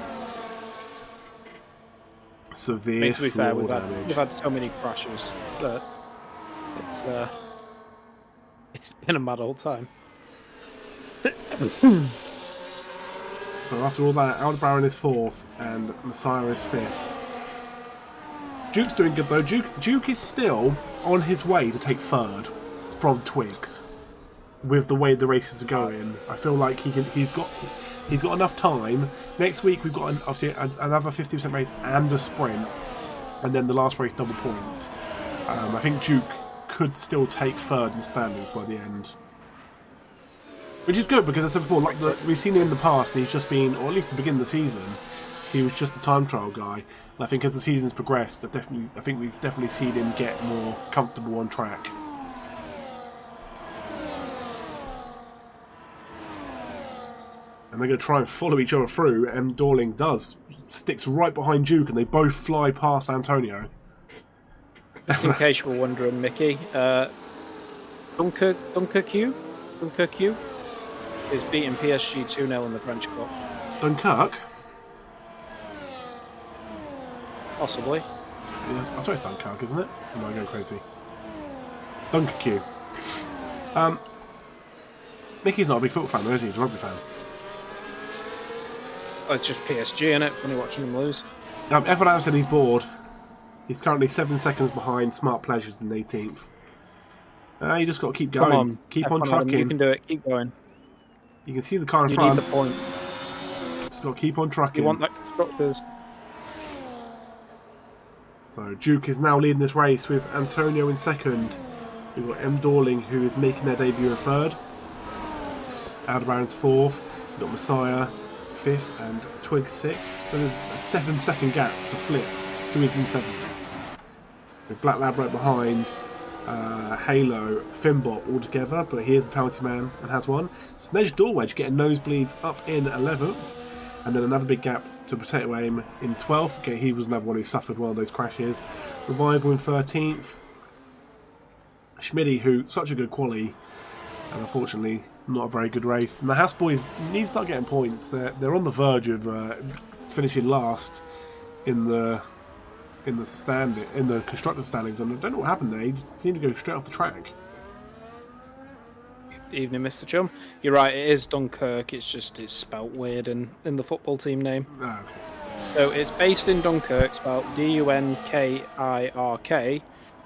Severe to be floor fair, damage. We've had so many crashes that it's been a mad old time. So after all that, Aldebaran is 4th and Messiah is 5th. Duke's doing good though. Duke is still on his way to take 3rd from Twigs. With the way the races are going, I feel like he's got enough time. Next week we've got obviously another 50% race and a sprint, and then the last race double points. I think Duke could still take third in the standings by the end. Which is good, because as I said before, like we've seen him in the past, he's just been, or at least at the beginning of the season, he was just a time trial guy. And I think as the season's progressed, I think we've definitely seen him get more comfortable on track. And they're going to try and follow each other through, and Dorling does. Sticks right behind Duke, and they both fly past Antonio. Just in case you were wondering, Mickey, Dunkirk is beating PSG 2-0 in the French Cup. Dunkirk? Possibly. Yes, I suppose it's Dunkirk, isn't it? Am I going crazy? Dunkirk. Mickey's not a big football fan, though, is he? He's a rugby fan. Well, it's just PSG, isn't it? When you're watching them lose. F1 Adam said he's bored. He's currently 7 seconds behind Smart Pleasures in 18th. You just got to keep going. Come on, keep F1 on trucking. Adam, you can do it. Keep going. You can see the car in You front. need the point. Just got to keep on trucking. You want that constructors. So Duke is now leading this race with Antonio in second. We've got M. Dorling, who is making their debut in third. Aldebaran's fourth. We've got Messiah fifth and Twig sixth. So there's a 7-second gap to Flip, who is in seventh. With Black Lab right behind, Halo, Fimbot all together, but here's the penalty man and has one. Snedge Dorwedge getting nosebleeds up in 11th, and then another big gap to Potato Aim in 12th. Okay, he was another one who suffered one of those crashes. Revival in 13th. Schmidty, who such a good quali, and unfortunately not a very good race. And the Haas boys need to start getting points. They're on the verge of finishing last in the constructor standings, and I don't know what happened there. He just seemed to go straight off the track. Evening, Mr. Chum. You're right, it is Dunkirk. It's spelt weird in the football team name. Oh, okay. So it's based in Dunkirk, spelled Dunkirk,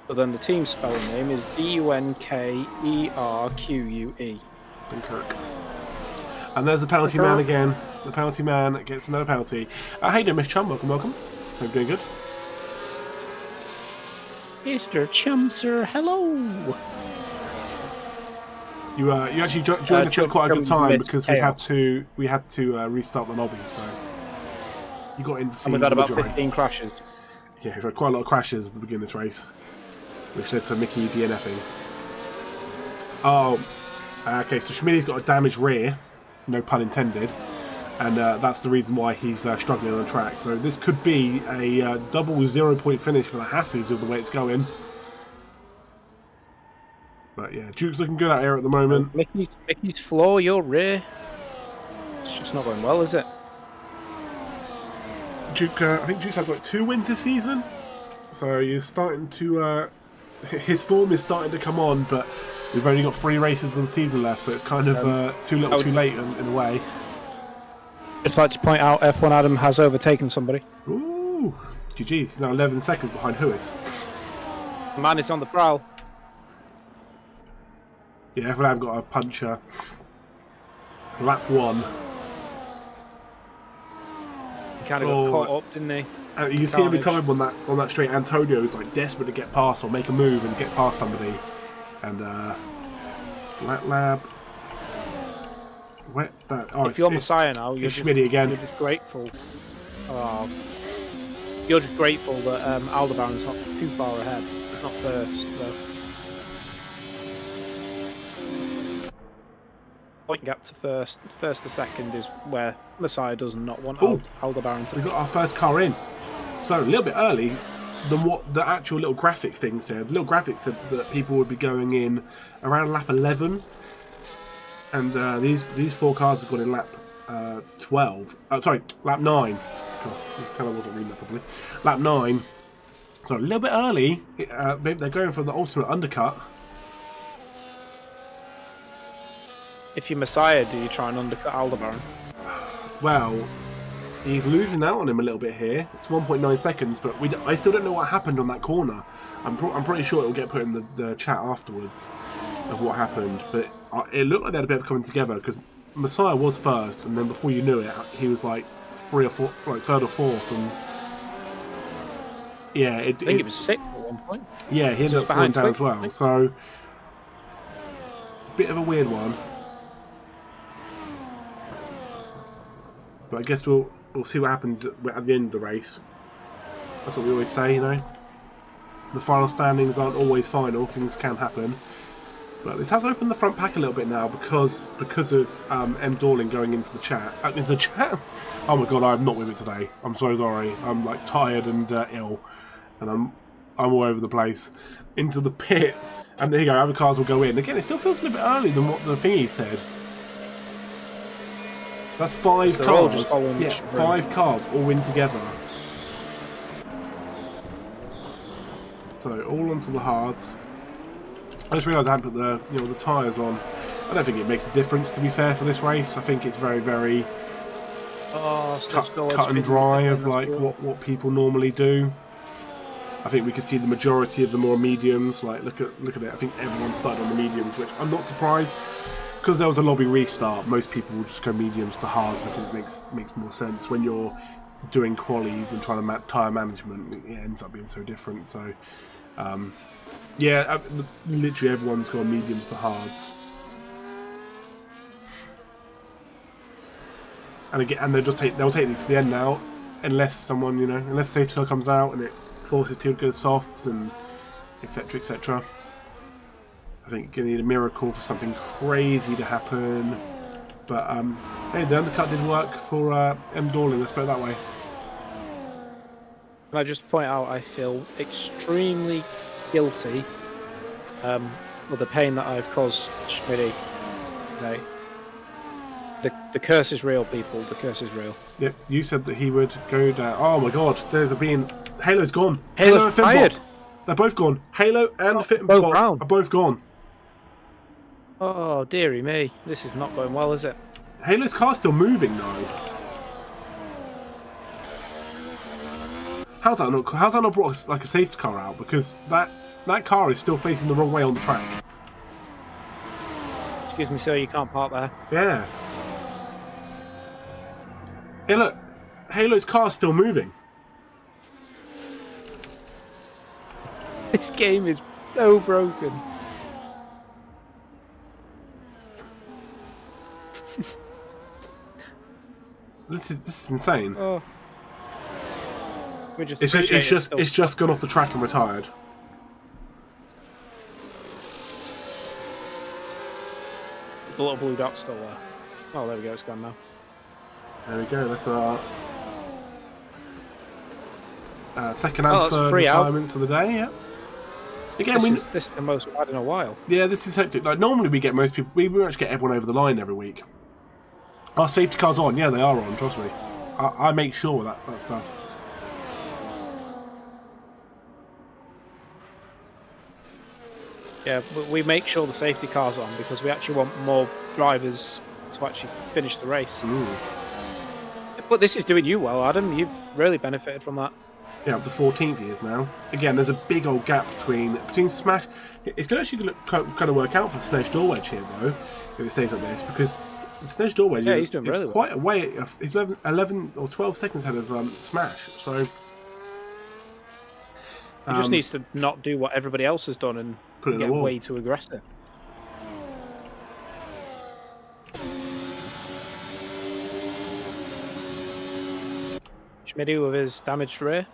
but then the team spelling name is Dunkerque. Dunkirk. And there's the penalty man again. The penalty man gets another penalty. Hey there, Miss Chum. Welcome. Hope you're doing good. Mr. Chum, sir, hello. You actually joined us at quite a good time, because we had to restart the lobby, so you got in to see. And we've had about 15 crashes. Yeah, we've had quite a lot of crashes at the beginning of this race, which led to Mickey DNFing. Oh, okay, so Schmidty's got a damaged rear, no pun intended, and that's the reason why he's struggling on the track. So this could be a double 0-point finish for the Hasses with the way it's going. But yeah, Duke's looking good out here at the moment. Mickey's floor, your rear. It's just not going well, is it? Duke, I think Duke's had like 2 wins this season, so he's starting to. His form is starting to come on, but we've only got 3 races of the season left, so it's kind of too little, too late in a way. I'd like to point out F1 Adam has overtaken somebody. Ooh, GG. He's now 11 seconds behind Huis. The man is on the prowl. Yeah, F1 Adam got a puncher. Lap 1. He kind of got caught up, didn't he? You can see every time on that straight, Antonio is like desperate to get past or make a move and get past somebody. And Lab. Where that? Oh, if you're Messiah now, you're just grateful. Oh, you're just grateful that Aldebaran's not too far ahead. It's not first, though. Point gap to first to second is where Messiah does not want Aldebaran to. We've got our first car in, so a little bit early than what the actual little graphic thing said. The little graphic said that people would be going in around lap 11, and these 4 cars have gone in lap 12. Sorry, lap 9. God, I can tell I wasn't reading that properly. Lap 9. So a little bit early. They're going for the ultimate undercut. If you're Messiah, do you try and undercut Aldebaran? Well, he's losing out on him a little bit here. It's 1.9 seconds, but I still don't know what happened on that corner. I'm pretty sure it'll get put in the chat afterwards of what happened. But it looked like they had a bit of coming together, because Messiah was first, and then before you knew it, he was like 3 or 4, like 3rd or 4th, and yeah, I think it was 6th or one point. Yeah, he ended up falling down as well. So, bit of a weird one. But I guess we'll see what happens at the end of the race. That's what we always say, you know. The final standings aren't always final; things can happen. But this has opened the front pack a little bit now because of M. Dorling going into the chat. Oh my god, I'm not with it today. I'm so sorry. I'm like tired and ill, and I'm all over the place. Into the pit, and there you go. Other cars will go in again. It still feels a little bit early than what the thingy said. That's 5 cars. Yeah, 5 cars all in together. So all onto the hards. I just realised I hadn't put the tyres on. I don't think it makes a difference, to be fair, for this race. I think it's very, very cut and dry of like what people normally do. I think we can see the majority of the more mediums. Like look at it. I think everyone started on the mediums, which I'm not surprised because there was a lobby restart. Most people will just go mediums to hards because it makes more sense when you're doing qualies and trying to tyre management. It ends up being so different. So. Yeah, literally everyone's gone mediums to hards, and again, they'll take these to the end now, unless someone unless safety car comes out and it forces people to go softs and etc. etc. I think you're gonna need a miracle for something crazy to happen, but hey, the undercut did work for M. Dorling. Let's put it that way. Can I just point out, I feel extremely guilty for the pain that I've caused Schmitty. No. The curse is real, people. The curse is real. Yep, you said that he would go down. Oh my god, there's a being. Halo's gone. Halo's fired. They're both gone. Halo and Fitbot are both gone. Oh, dearie me. This is not going well, is it? Halo's car's still moving, though. How's that not brought like a safety car out? Because that car is still facing the wrong way on the track. Excuse me, sir, you can't park there. Yeah. Hey, look. Halo's car's still moving. This game is so broken. This is insane. Oh. It's just gone off the track and retired. The little blue dot's still there. Oh, there we go. It's gone now. There we go. That's our second and third retirements of the day. Yeah. Again, this is the most we've had in a while. Yeah, this is hectic. Like normally, we get most people. We pretty much get everyone over the line every week. Our safety cars on. Yeah, they are on. Trust me. I make sure that stuff. Yeah, we make sure the safety car's on because we actually want more drivers to actually finish the race. Ooh. But this is doing you well, Adam. You've really benefited from that. Yeah, up to 14th he is now. Again, there's a big old gap between Smash. It's going to actually kind of work out for Snedge Dorwedge here, though, if it stays like this, because Snedge Dorwedge he's doing really quite a way. He's 11 or 12 seconds ahead of Smash. So he just needs to not do what everybody else has done and get way too aggressive. Schmitty with his damaged rear.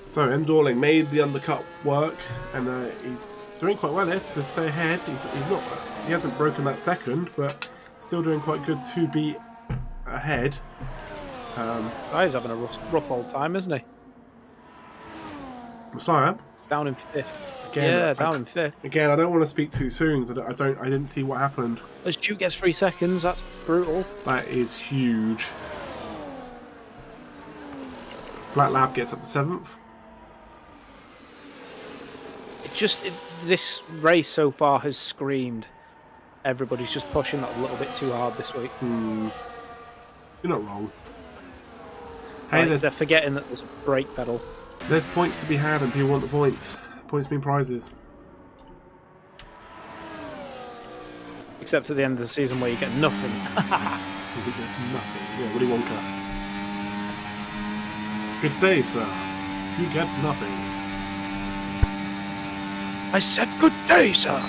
So M. Dorling made the undercut work, and he's doing quite well there to stay ahead. He hasn't broken that second, but still doing quite good to be ahead. He's having a rough old time, isn't he? Messiah down in 5th. Again, yeah, down in 5th. Again, I don't want to speak too soon. I didn't see what happened. As Duke gets 3 seconds, that's brutal. That is huge. Black Lab gets up to 7th. This race so far has screamed. Everybody's just pushing that a little bit too hard this week. You're not wrong. Hey, they're forgetting that there's a brake pedal. There's points to be had, and people want the points. Points mean prizes. Except at the end of the season where you get nothing. You get nothing. Yeah, Willy Wonka. Good day, sir. You get nothing. I said good day, sir.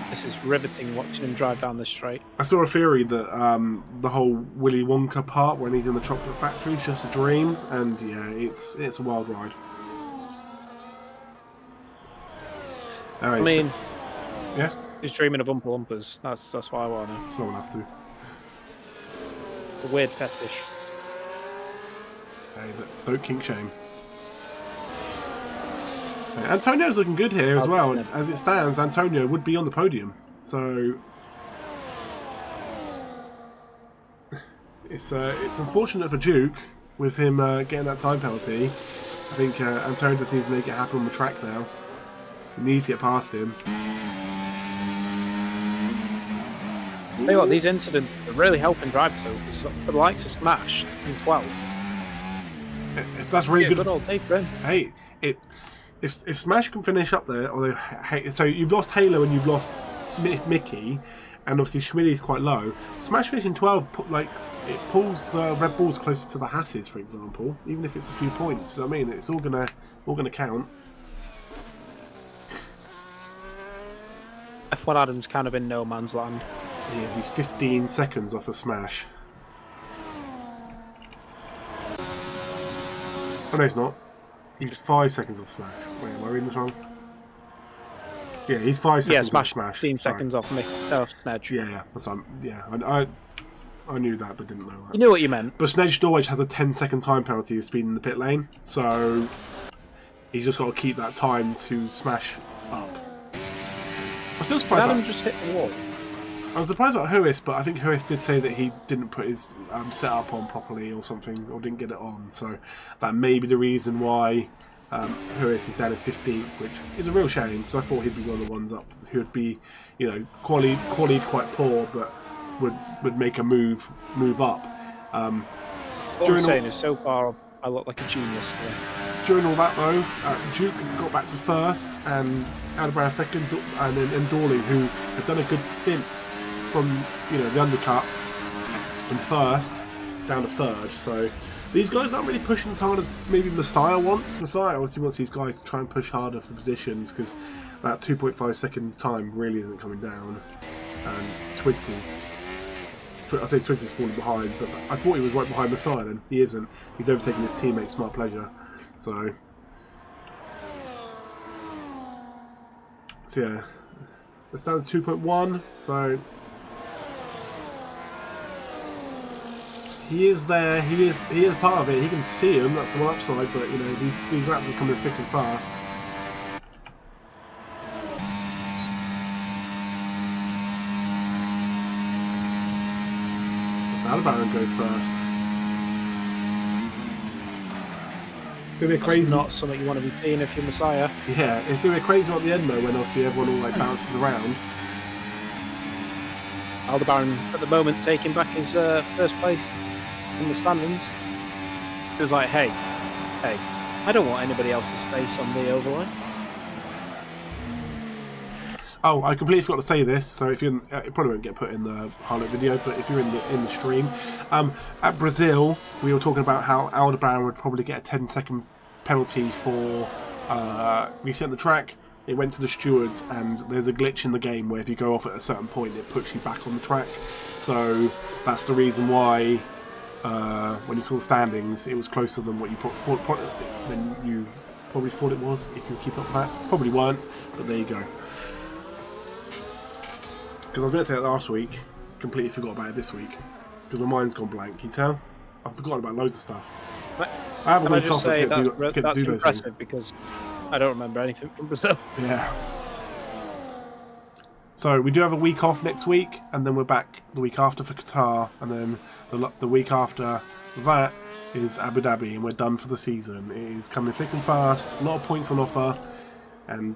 This is riveting watching him drive down the straight. I saw a theory that the whole Willy Wonka part when he's in the chocolate factory is just a dream, and yeah, it's a wild ride. Right, I mean, yeah, he's dreaming of Oompa Loompas. That's why I want to. someone has to. A weird fetish. Hey, don't kink shame. Antonio's looking good here as well. As it stands, Antonio would be on the podium. So it's unfortunate for Duke with him getting that time penalty. I think Antonio just needs to make it happen on the track now. He needs to get past him. Tell you what, these incidents are really helping drivers though. For the likes of Smash in 12. That's really good. Good old day for him. Hey, if Smash can finish up there, although so you've lost Halo and you've lost Mickey, and obviously Schmidt's quite low. Smash finishing 12, it pulls the Red Bulls closer to the Hasses, for example, even if it's a few points. So, I mean, it's all gonna count. F1 Adam's kind of in no man's land. He is. He's 15 seconds off of Smash. Oh no, he's not. He's 5 seconds off Smash. Wait, am I reading this wrong? Yeah, he's 5 seconds off Smash. 15 seconds off me. Off Snedge. Yeah, that's I knew that, but didn't know that. You knew what you meant. But Snedge Storage has a 10-second time penalty of speed in the pit lane, so he's just got to keep that time to smash up. I'm still surprised. Adam just hit the wall. I was surprised about Huis, but I think Huis did say that he didn't put his setup on properly or something, or didn't get it on. So that may be the reason why Huis is down at 15th, which is a real shame because I thought he'd be one of the ones up who would be, Quali quite poor, but would make a move up. What I'm saying is, so far I look like a genius still. During all that though, Duke got back to first, and Aldebaran second, and then Dorley, who had done a good stint from the undercut and first down to third. So these guys aren't really pushing as hard as maybe Messiah wants. Messiah obviously wants these guys to try and push harder for positions because that 2.5 second time really isn't coming down. And Twigs is falling behind, but I thought he was right behind Messiah, and he isn't. He's overtaking his teammate Smart Pleasure. So yeah, it's down to 2.1. So he is there. He is part of it. He can see him. That's the one upside. But these laps are coming thick and fast. Aldebaran goes first. It's gonna be crazy. That's not something you want to be seeing if you're Messiah. Yeah, it's gonna be crazy at the end though when obviously everyone all bounces around. Aldebaran at the moment taking back his first place in the standings. It was like, hey, I don't want anybody else's face on the overlay. Oh, I completely forgot to say this. So if you're, it probably won't get put in the highlight video, but if you're in the stream, at Brazil, we were talking about how Aldebaran would probably get a 10-second penalty for resetting the track. It went to the stewards, and there's a glitch in the game where if you go off at a certain point, it puts you back on the track. So that's the reason why when you saw the standings, it was closer than what you than you probably thought it was. If you keep up with that, probably weren't, but there you go. Because I was going to say that last week, completely forgot about it this week. Because my mind's gone blank, can you tell? I've forgotten about loads of stuff. I have a week off to that's do impressive things. Because I don't remember anything from Brazil. Yeah. So we do have a week off next week, and then we're back the week after for Qatar, and then the week after that is Abu Dhabi, and we're done for the season. It is coming thick and fast, a lot of points on offer, and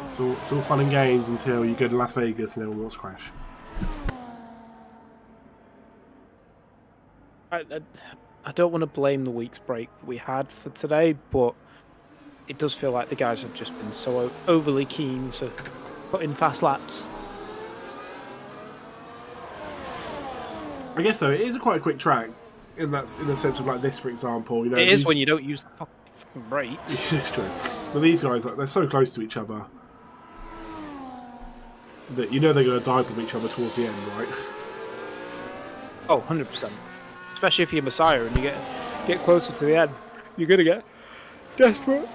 it's all fun and games until you go to Las Vegas and everyone wants to crash. I don't want to blame the week's break that we had for today, but it does feel like the guys have just been so overly keen to put in fast laps. I guess so. It is quite a quick track in the sense of like this, for example. You know, It is when you don't use the fucking brakes. It's true. But these guys, like, they're so close to each other that you know they're going to dive with each other towards the end, right? Oh, 100%. Especially if you're Messiah and you get closer to the end, you're gonna get desperate.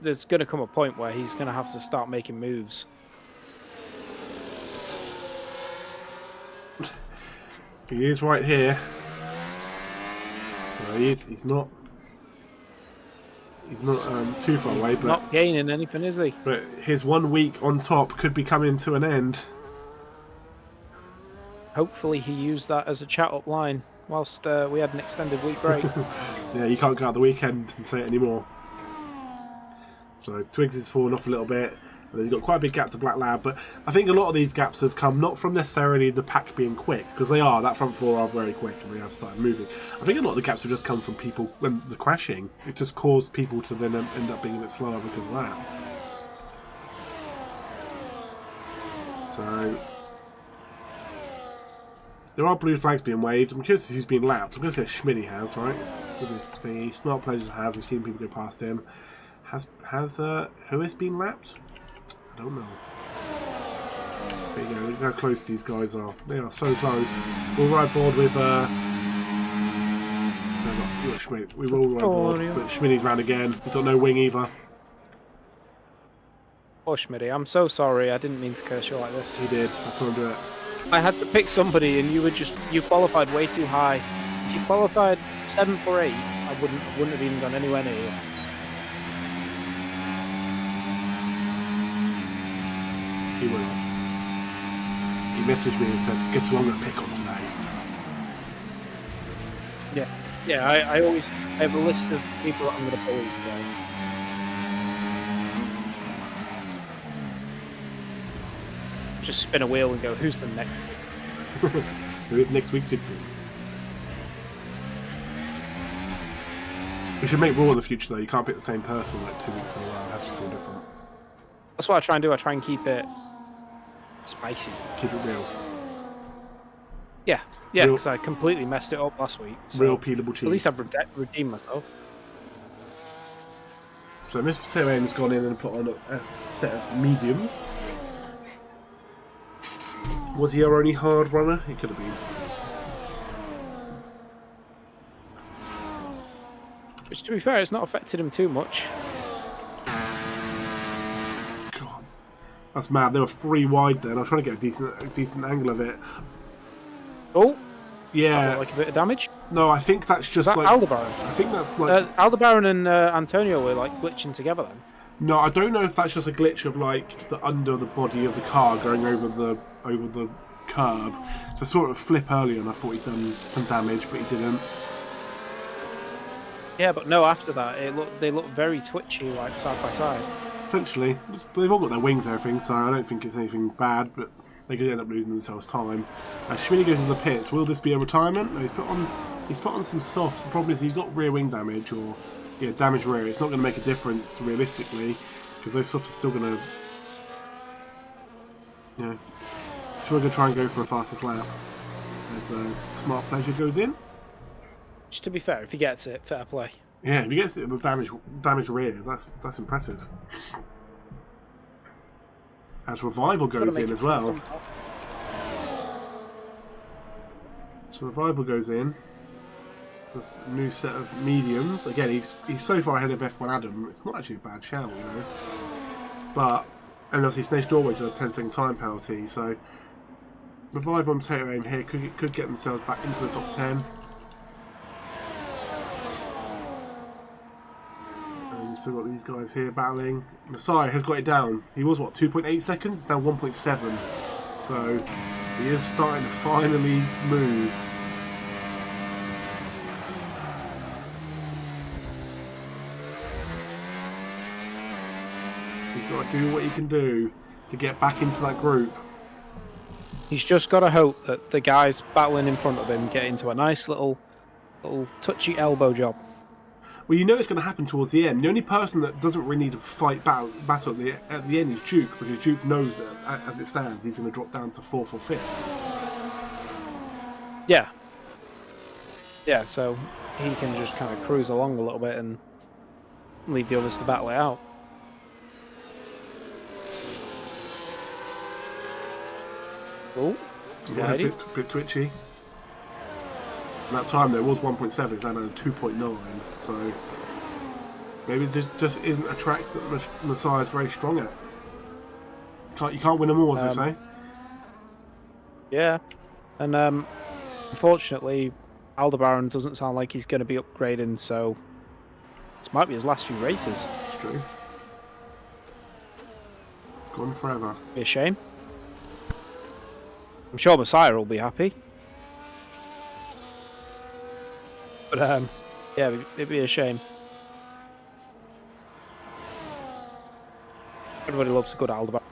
There's gonna come a point where he's gonna have to start making moves. He is right here. So he's not too far away, but not gaining anything, is he? But his 1 week on top could be coming to an end. Hopefully he used that as a chat-up line whilst we had an extended week break. Yeah, you can't go out the weekend and say it anymore. So Twigs has fallen off a little bit. And then you've got quite a big gap to Black Lab, but I think a lot of these gaps have come not from necessarily the pack being quick, because they are, that front four are very quick and they have started moving. I think a lot of the gaps have just come from people, when the crashing, it just caused people to then end up being a bit slower because of that. So, there are blue flags being waved. I'm curious who's being lapped. I'm going to say Schmitty has, right? With this thingy. Smart Pleasure has, we've seen people go past him. Who has been lapped? I don't know. There you go, look how close these guys are. They are so close. We'll ride board with no, not Schmidt. We will ride board, but Schmitty's ran again. He's got no wing either. Oh, Schmitty, I'm so sorry. I didn't mean to curse you like this. He did. I told him to do it. I had to pick somebody, and you qualified way too high. If you qualified 7th or 8th, I wouldn't have even gone anywhere near you. He will. He messaged me and said, "Guess who I'm going to pick on today?" Yeah. I have a list of people that I'm going to bully today. Just spin a wheel and go, who's the next? Who is next week's victim? We should make rule in the future though. You can't pick the same person like 2 weeks in a row. It has to be something different. That's what I try and do. I try and keep it spicy. Keep it real. Yeah, because I completely messed it up last week. So real peelable cheese. At least I've redeemed myself. So Mr. Potato Aim's gone in and put on a set of mediums. Was he our only hard runner? He could have been. Which, to be fair, it's not affected him too much. God, that's mad. They were 3 wide then. I was trying to get a decent angle of it. Oh, yeah, like a bit of damage. No, I think that's just like Aldebaran. I think that's like Aldebaran and Antonio were like glitching together then. No, I don't know if that's just a glitch of like the under the body of the car going over the curb. So I saw it flip earlier and I thought he'd done some damage, but he didn't. Yeah, but no, after that they look very twitchy, like side by side. Potentially. They've all got their wings and everything, so I don't think it's anything bad, but they could end up losing themselves time. Schmitty goes into the pits. Will this be a retirement? No, he's put on some softs. The problem is he's got rear wing damage, or damage rear. It's not going to make a difference realistically, because those softs are still going to, so we're going to try and go for a fastest lap. As Smart Pleasure goes in. Just to be fair, if he gets it, fair play. Yeah, if he gets it with damage rear, that's impressive. As Revival goes in as well. So Revival goes in. A new set of mediums. Again, he's so far ahead of F1 Adam. It's not actually a bad shout, But, and obviously Snake Doorway to a 10-second time penalty. So Revival and Potato Aim here could get themselves back into the top 10. Still got these guys here battling. Messiah has got it down. He was, 2.8 seconds? It's now 1.7. So, he is starting to finally move. He's got to do what he can do to get back into that group. He's just got to hope that the guys battling in front of him get into a nice little touchy elbow job. Well, you know it's going to happen towards the end. The only person that doesn't really need to fight battle at the end is Duke, because Duke knows that as it stands, he's going to drop down to 4th or 5th. Yeah. Yeah, so he can just kind of cruise along a little bit and leave the others to battle it out. Oh, yeah, a bit twitchy. And that time there was 1.7, it's now 2.9, so maybe it just isn't a track that Messiah is very strong at. You can't win them all, as they say. Yeah, and unfortunately, Aldebaran doesn't sound like he's going to be upgrading, so this might be his last few races. It's true. Gone forever. Be a shame. I'm sure Messiah will be happy. But yeah, it'd be a shame. Everybody loves a good Aldebaran.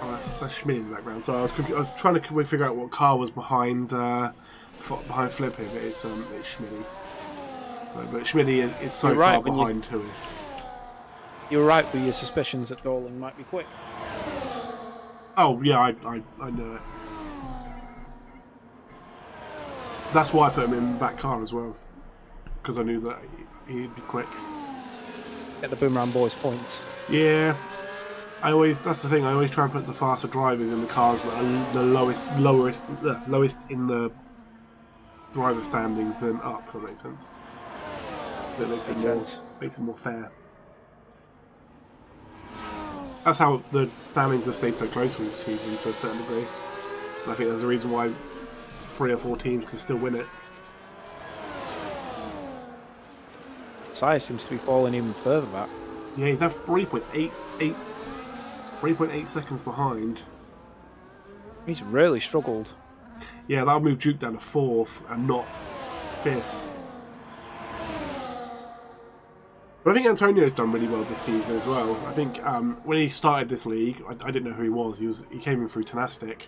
Oh, that's Schmidt in the background. So I was trying to figure out what car was behind Flip here, but it's Schmidt. So, but Schmidt is so far behind who is. You're right with your suspicions that Dolan might be quick. Oh yeah, I know it. That's why I put him in that car as well, because I knew that he'd be quick. Get the Boomerang Boys points. Yeah, that's the thing. I always try and put the faster drivers in the cars that are the lowest in the driver standings than up. If that makes sense. That makes it more fair. That's how the standings have stayed so close all season to a certain degree. And I think there's a reason why 3 or 4 teams can still win it. Messiah seems to be falling even further back. Yeah, he's now 3.8 seconds behind. He's really struggled. Yeah, that'll move Duke down to 4th and not 5th. But I think Antonio's done really well this season as well. I think when he started this league, I didn't know who he was. He came in through Tenastic.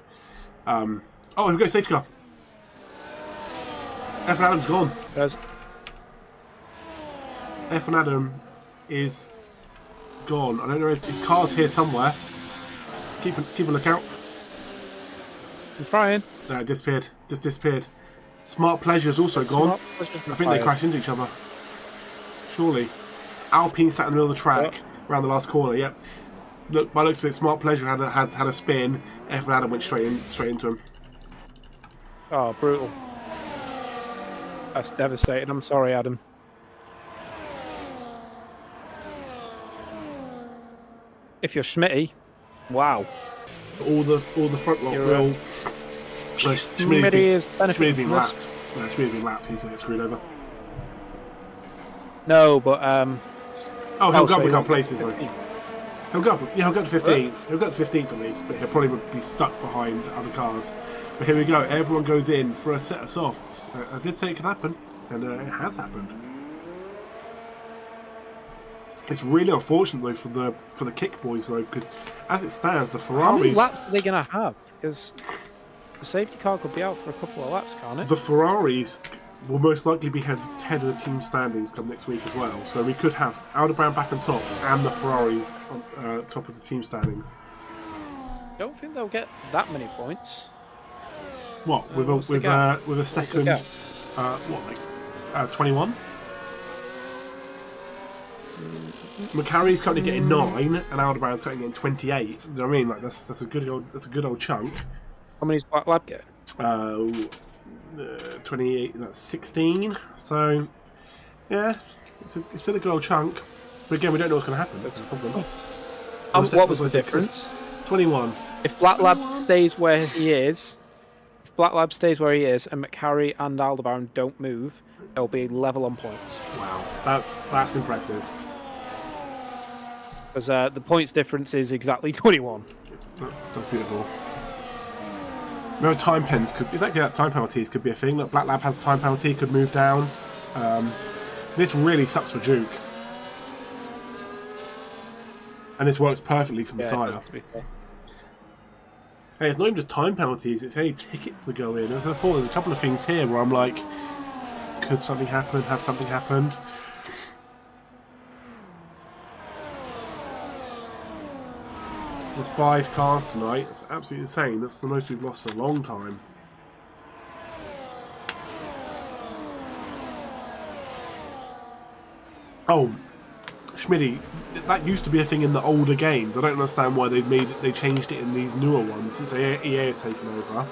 Oh, we've got a safety car. F1 Adam's gone. There's... F1 Adam is gone. I don't know, his car's here somewhere. Keep a lookout. I'm trying. No, it disappeared. Just disappeared. Smart Pleasure's also gone. I think they crashed into each other. Surely. Alpine sat in the middle of the track around the last corner. Yep. Look, by looks of it, Smart Pleasure had a spin. F1 Adam went straight into him. Oh, brutal. That's devastating. I'm sorry, Adam. If you're Schmitty, wow. All the front lot will. Schmitty is benefiting been from this. lapped. No, Schmitty's been lapped. He's going to get screwed over. No, but Oh, he'll go up a couple places though. He'll go up to 15th. He'll go to 15th at least, but he'll probably be stuck behind other cars. But here we go. Everyone goes in for a set of softs. I did say it could happen, and it has happened. It's really unfortunate though for the kick boys though, because as it stands, the Ferraris. How many laps are they going to have? Because the safety car could be out for a couple of laps, can't it? The Ferraris will most likely be head of the team standings come next week as well. So we could have Aldebaran back on top and the Ferraris on top of the team standings. I don't think they'll get that many points. What with a second? What, like 21? McCarry's currently getting 9, and Aldebaran's currently getting 28. You know what I mean? Like that's a good old chunk. How many's Black Lab get? 28. That's 16. So yeah, it's still a good old chunk. But again, we don't know what's going to happen. That's the problem. What was the difference? 21. If Black Lab stays where he is, and McCarry and Aldebaran don't move, they'll be level on points. Wow, that's impressive. Because the points difference is exactly 21. That's beautiful. No time pens time penalties could be a thing. Look, Black Lab has a time penalty, could move down. This really sucks for Duke. And this works perfectly for Messiah. Hey, it's not even just time penalties, it's any tickets that go in. There's a couple of things here where I'm like, could something happen? Has something happened? There's 5 cars tonight. That's absolutely insane. That's the most we've lost in a long time. Oh, Schmitty, that used to be a thing in the older games. I don't understand why they changed it in these newer ones since EA have taken over.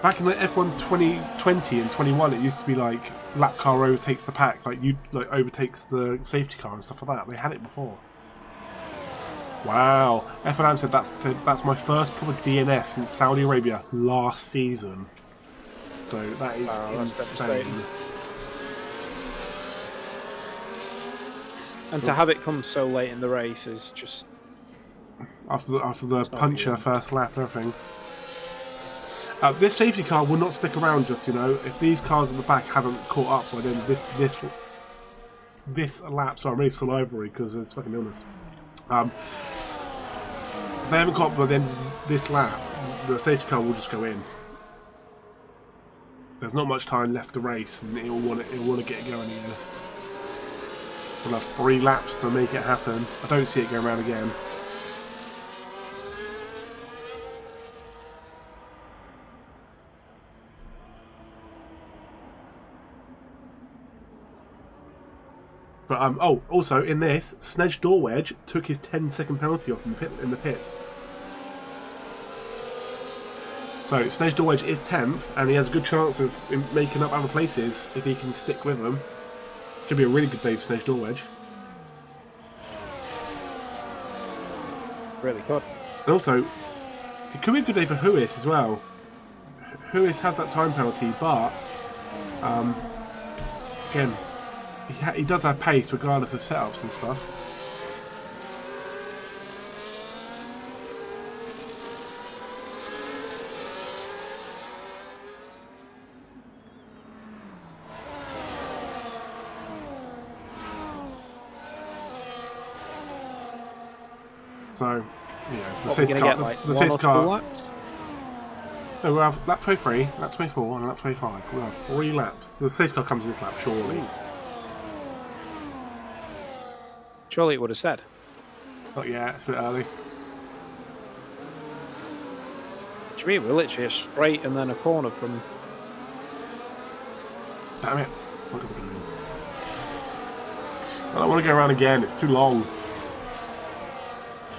Back in the F1 2020 and 21, it used to be like lap car overtakes the pack, like overtakes the safety car and stuff like that. They had it before. Wow, F1 said that's my first proper DNF since Saudi Arabia last season. So that is insane. And to have it come so late in the race is just after the puncher first lap and everything. This safety car will not stick around. Just if these cars at the back haven't caught up by then this lap. So I'm really salivary because it's fucking illness. If they haven't caught up by then this lap, the safety car will just go in. There's not much time left to race, and it'll want to get going here. We'll have 3 laps to make it happen. I don't see it going around again. But oh, also in this, Snedge Dorwedge took his 10-second penalty off in the pits. So Snedge Dorwedge is 10th, and he has a good chance of making up other places if he can stick with them. Could be a really good day for Snedge Dorwedge. Really good. And also, it could be a good day for Huis as well. Huis has that time penalty, but again, he does have pace regardless of setups and stuff. So, yeah, the safety car. The safety car. No, we'll have lap 23, lap 24, and lap 25. We'll have 3 laps. The safety car comes in this lap, surely. Surely it would have said. Not yet, it's a bit early. To me, we're literally a straight and then a corner from. Damn it. I don't want to go around again, it's too long.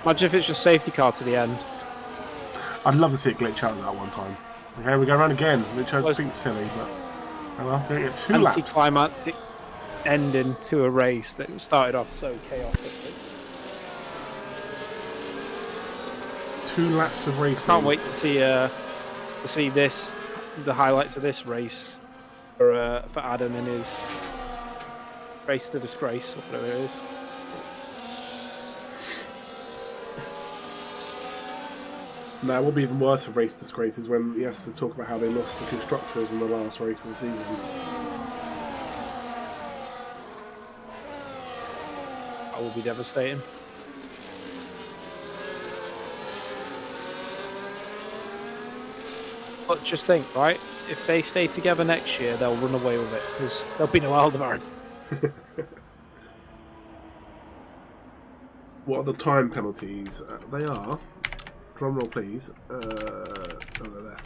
Imagine if it's just safety car to the end. I'd love to see it glitch out that one time. Okay, we go around again, which I think is silly, but well, we're going to get 2 laps. Anticlimactic ending to a race that started off so chaotically. 2 laps of racing. Can't wait to see this, the highlights of this race for Adam in his race to disgrace, or whatever it is. Now, it will be even worse for race disgraces when he has to talk about how they lost the constructors in the last race of the season. That will be devastating. But just think, right? If they stay together next year, they'll run away with it because there'll be no Alderman. What are the time penalties? They are. Drum roll, please. Oh, they're there.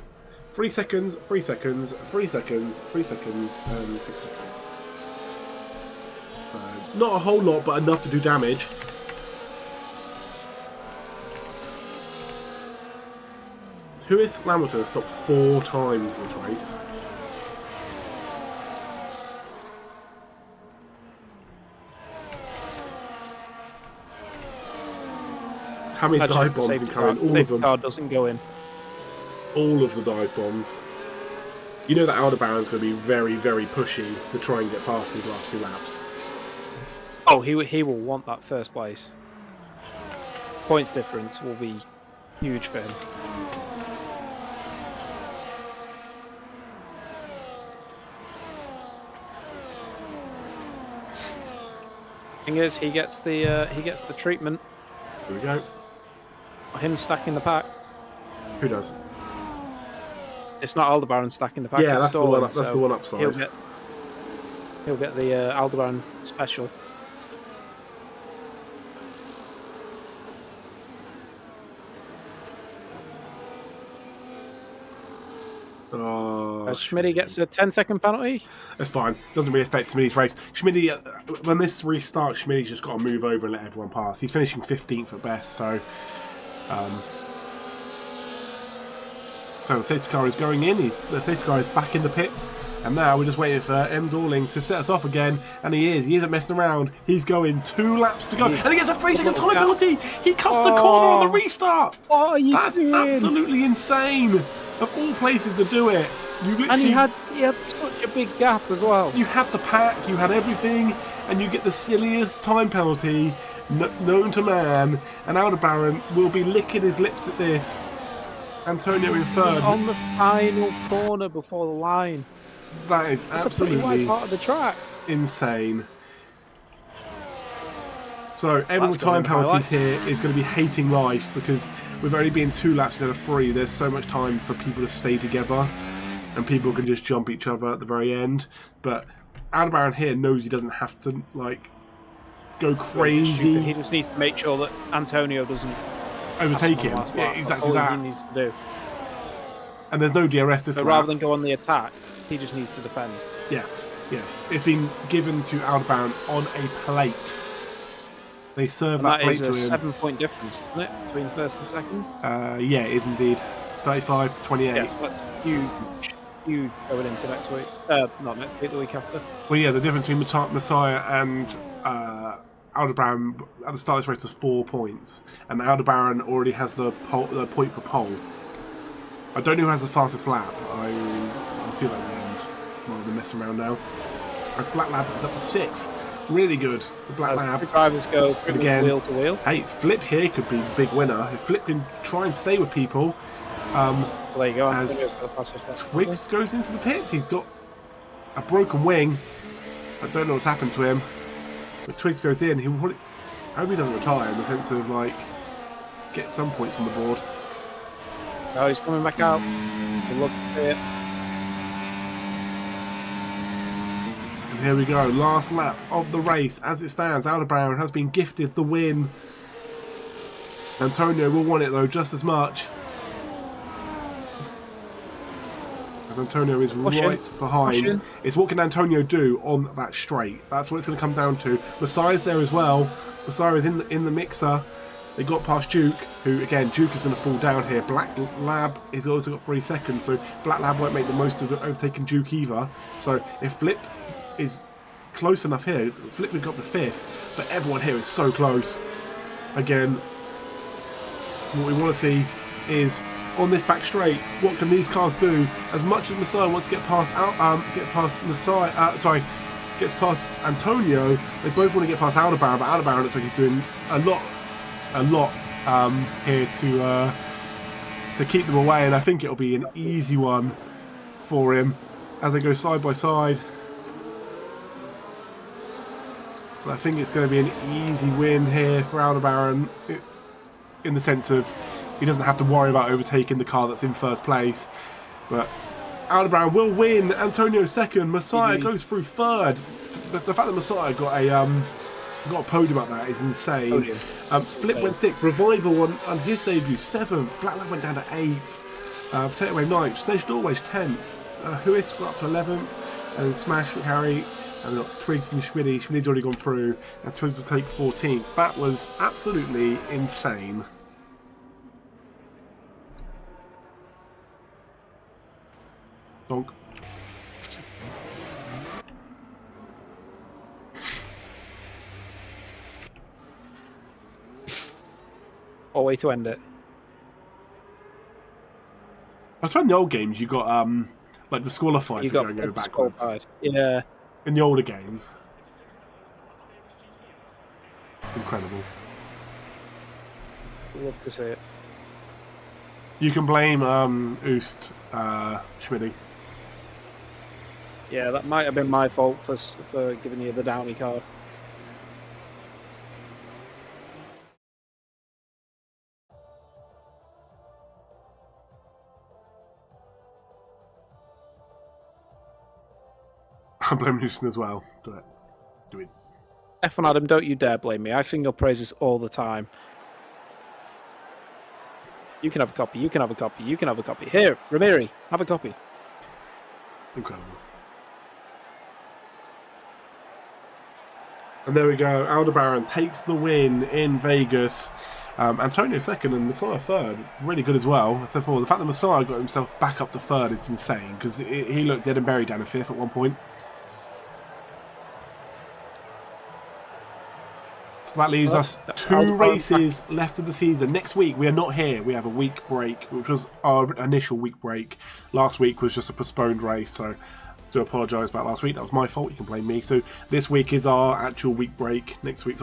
3 seconds, 3 seconds, 3 seconds, 3 seconds, and 6 seconds. So, not a whole lot, but enough to do damage. Lewis Hamilton stopped 4 times this race. How many dive bombs incoming? All of them. Car doesn't go in. All of the dive bombs. You know that Aldebaran's going to be very, very pushy to try and get past these last 2 laps. Oh, he will want that first place. Points difference will be huge for him. Thing is, he gets the treatment. Here we go. Him stacking the pack. Who does? It's not Aldebaran stacking the pack. Yeah, it's that's the one. stalling, That's so the one upside. He'll get the Aldebaran special. Schmitty gets a 10-second penalty. That's fine. Doesn't really affect Schmitty's race. Schmitty, when this restarts, Schmitty's just got to move over and let everyone pass. He's finishing 15th at best, so... So the safety car is going in. The safety car is back in the pits. And now we're just waiting for M. Dorling to set us off again. And he is. He isn't messing around. He's going 2 laps to go. And he gets a 3-second time penalty. He cuts the corner on the restart. What are you doing? That's absolutely insane. Of all places to do it. And he had such a big gap as well. You had the pack, you had everything, and you get the silliest time penalty known to man. And Aldebaran will be licking his lips at this. Antonio in third. On the final corner before the line. That is absolutely a pretty wide part of the track. Insane. So every time penalties here is going to be hating life because with only being 2 laps instead of 3, there's so much time for people to stay together and people can just jump each other at the very end. But Aldebaran here knows he doesn't have to like go crazy. He just needs to make sure that Antonio doesn't overtake him. Yeah, exactly that. He needs to do. And there's no DRS this lap. Rather than go on the attack, he just needs to defend. Yeah, yeah. It's been given to Aldebaran on a plate. They serve that plate to him. That is a 7-point difference, isn't it, between first and second? Yeah, it is indeed. 35 to 28. Yes, that's huge going into next week. Not next week, the week after. Well, yeah, the difference between Messiah and Aldebaran at the start of this race was 4 points, and Aldebaran already has the point for pole. I don't know who has the fastest lap. I'll see that at the end. Rather than messing around now. As Black Lab is up to 6th. Really good. The Black Lab. The drivers go again, wheel to wheel. Hey, Flip here could be the big winner. If Flip can try and stay with people. Well, there you go. As Twigs goes into the pits, he's got a broken wing. I don't know what's happened to him. If Twigs goes in, he'll probably... I hope he doesn't retire in the sense of, like, get some points on the board. No, he's coming back out. Look at it. And here we go. Last lap of the race. As it stands, Aldebaran has been gifted the win. Antonio will want it, though, just as much. As Antonio is right behind. It's what can Antonio do on that straight. That's what it's going to come down to. Messiah's there as well. Messiah is in the mixer. They got past Duke, who, again, Duke is going to fall down here. Black Lab has also got 3 seconds, so Black Lab won't make the most of overtaking Duke either. So if Flip is close enough here, Flip would go up to 5th, but everyone here is so close. Again, what we want to see is, on this back straight, what can these cars do? As much as Messiah wants to get past gets past Antonio, they both want to get past Aldebaran, but Aldebaran looks like he's doing a lot here to keep them away, and I think it'll be an easy one for him as they go side by side. But I think it's going to be an easy win here for Aldebaran in the sense of he doesn't have to worry about overtaking the car that's in first place. But Aldebaran will win. Antonio second. Messiah goes through third. The fact that Messiah got a podium at that is insane. Flip went 6th. Revival on his debut 7th. Black Lab went down to 8th. Takeaway 9th. Snedge Doorway's 10th. Huis got up to 11th. And Smash McHarry. And we've got Twigs and Schmitty. Schmitty's already gone through. And Twigs will take 14th. That was absolutely insane. Donk. Or way to end it. I was in the old games you got like the disqualified for going backwards. Yeah. In the older games. Incredible. Love to see it. You can blame Oost Schmitty. Yeah, that might have been my fault for giving you the Downey card. I'm blaming Houston as well. Do it. Do it. F1 Adam, don't you dare blame me. I sing your praises all the time. You can have a copy. You can have a copy. You can have a copy. Here, Ramiri, have a copy. Incredible. And there we go. Aldebaran takes the win in Vegas. Antonio second and Messiah third. Really good as well. Except for the fact that Messiah got himself back up to third, it's insane because he looked dead and buried down in fifth at one point. So that leaves us 2 races left of the season. Next week, we are not here. We have a week break, which was our initial week break. Last week was just a postponed race, so I do apologise about last week. That was my fault. You can blame me. So this week is our actual week break. Next week is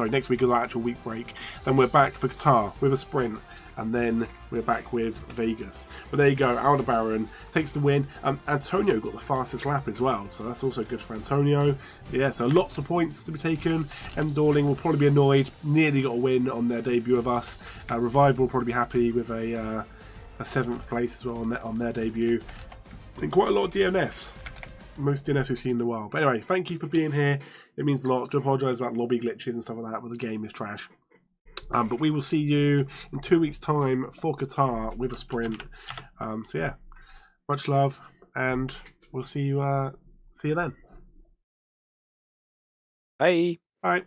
our actual week break. Then we're back for Qatar with a sprint. And then we're back with Vegas. But there you go. Aldebaran takes the win. Antonio got the fastest lap as well, so that's also good for Antonio. Yeah, so lots of points to be taken. M. Dorling will probably be annoyed. Nearly got a win on their debut of us. Revive will probably be happy with a 7th place as well on their debut. I think quite a lot of DNFs. Most DNFs we've seen in a while. But anyway, thank you for being here. It means a lot. To apologise about lobby glitches and stuff like that, but the game is trash. But we will see you in 2 weeks' time for Qatar with a sprint. So yeah, much love, and we'll see you then. Bye. Bye.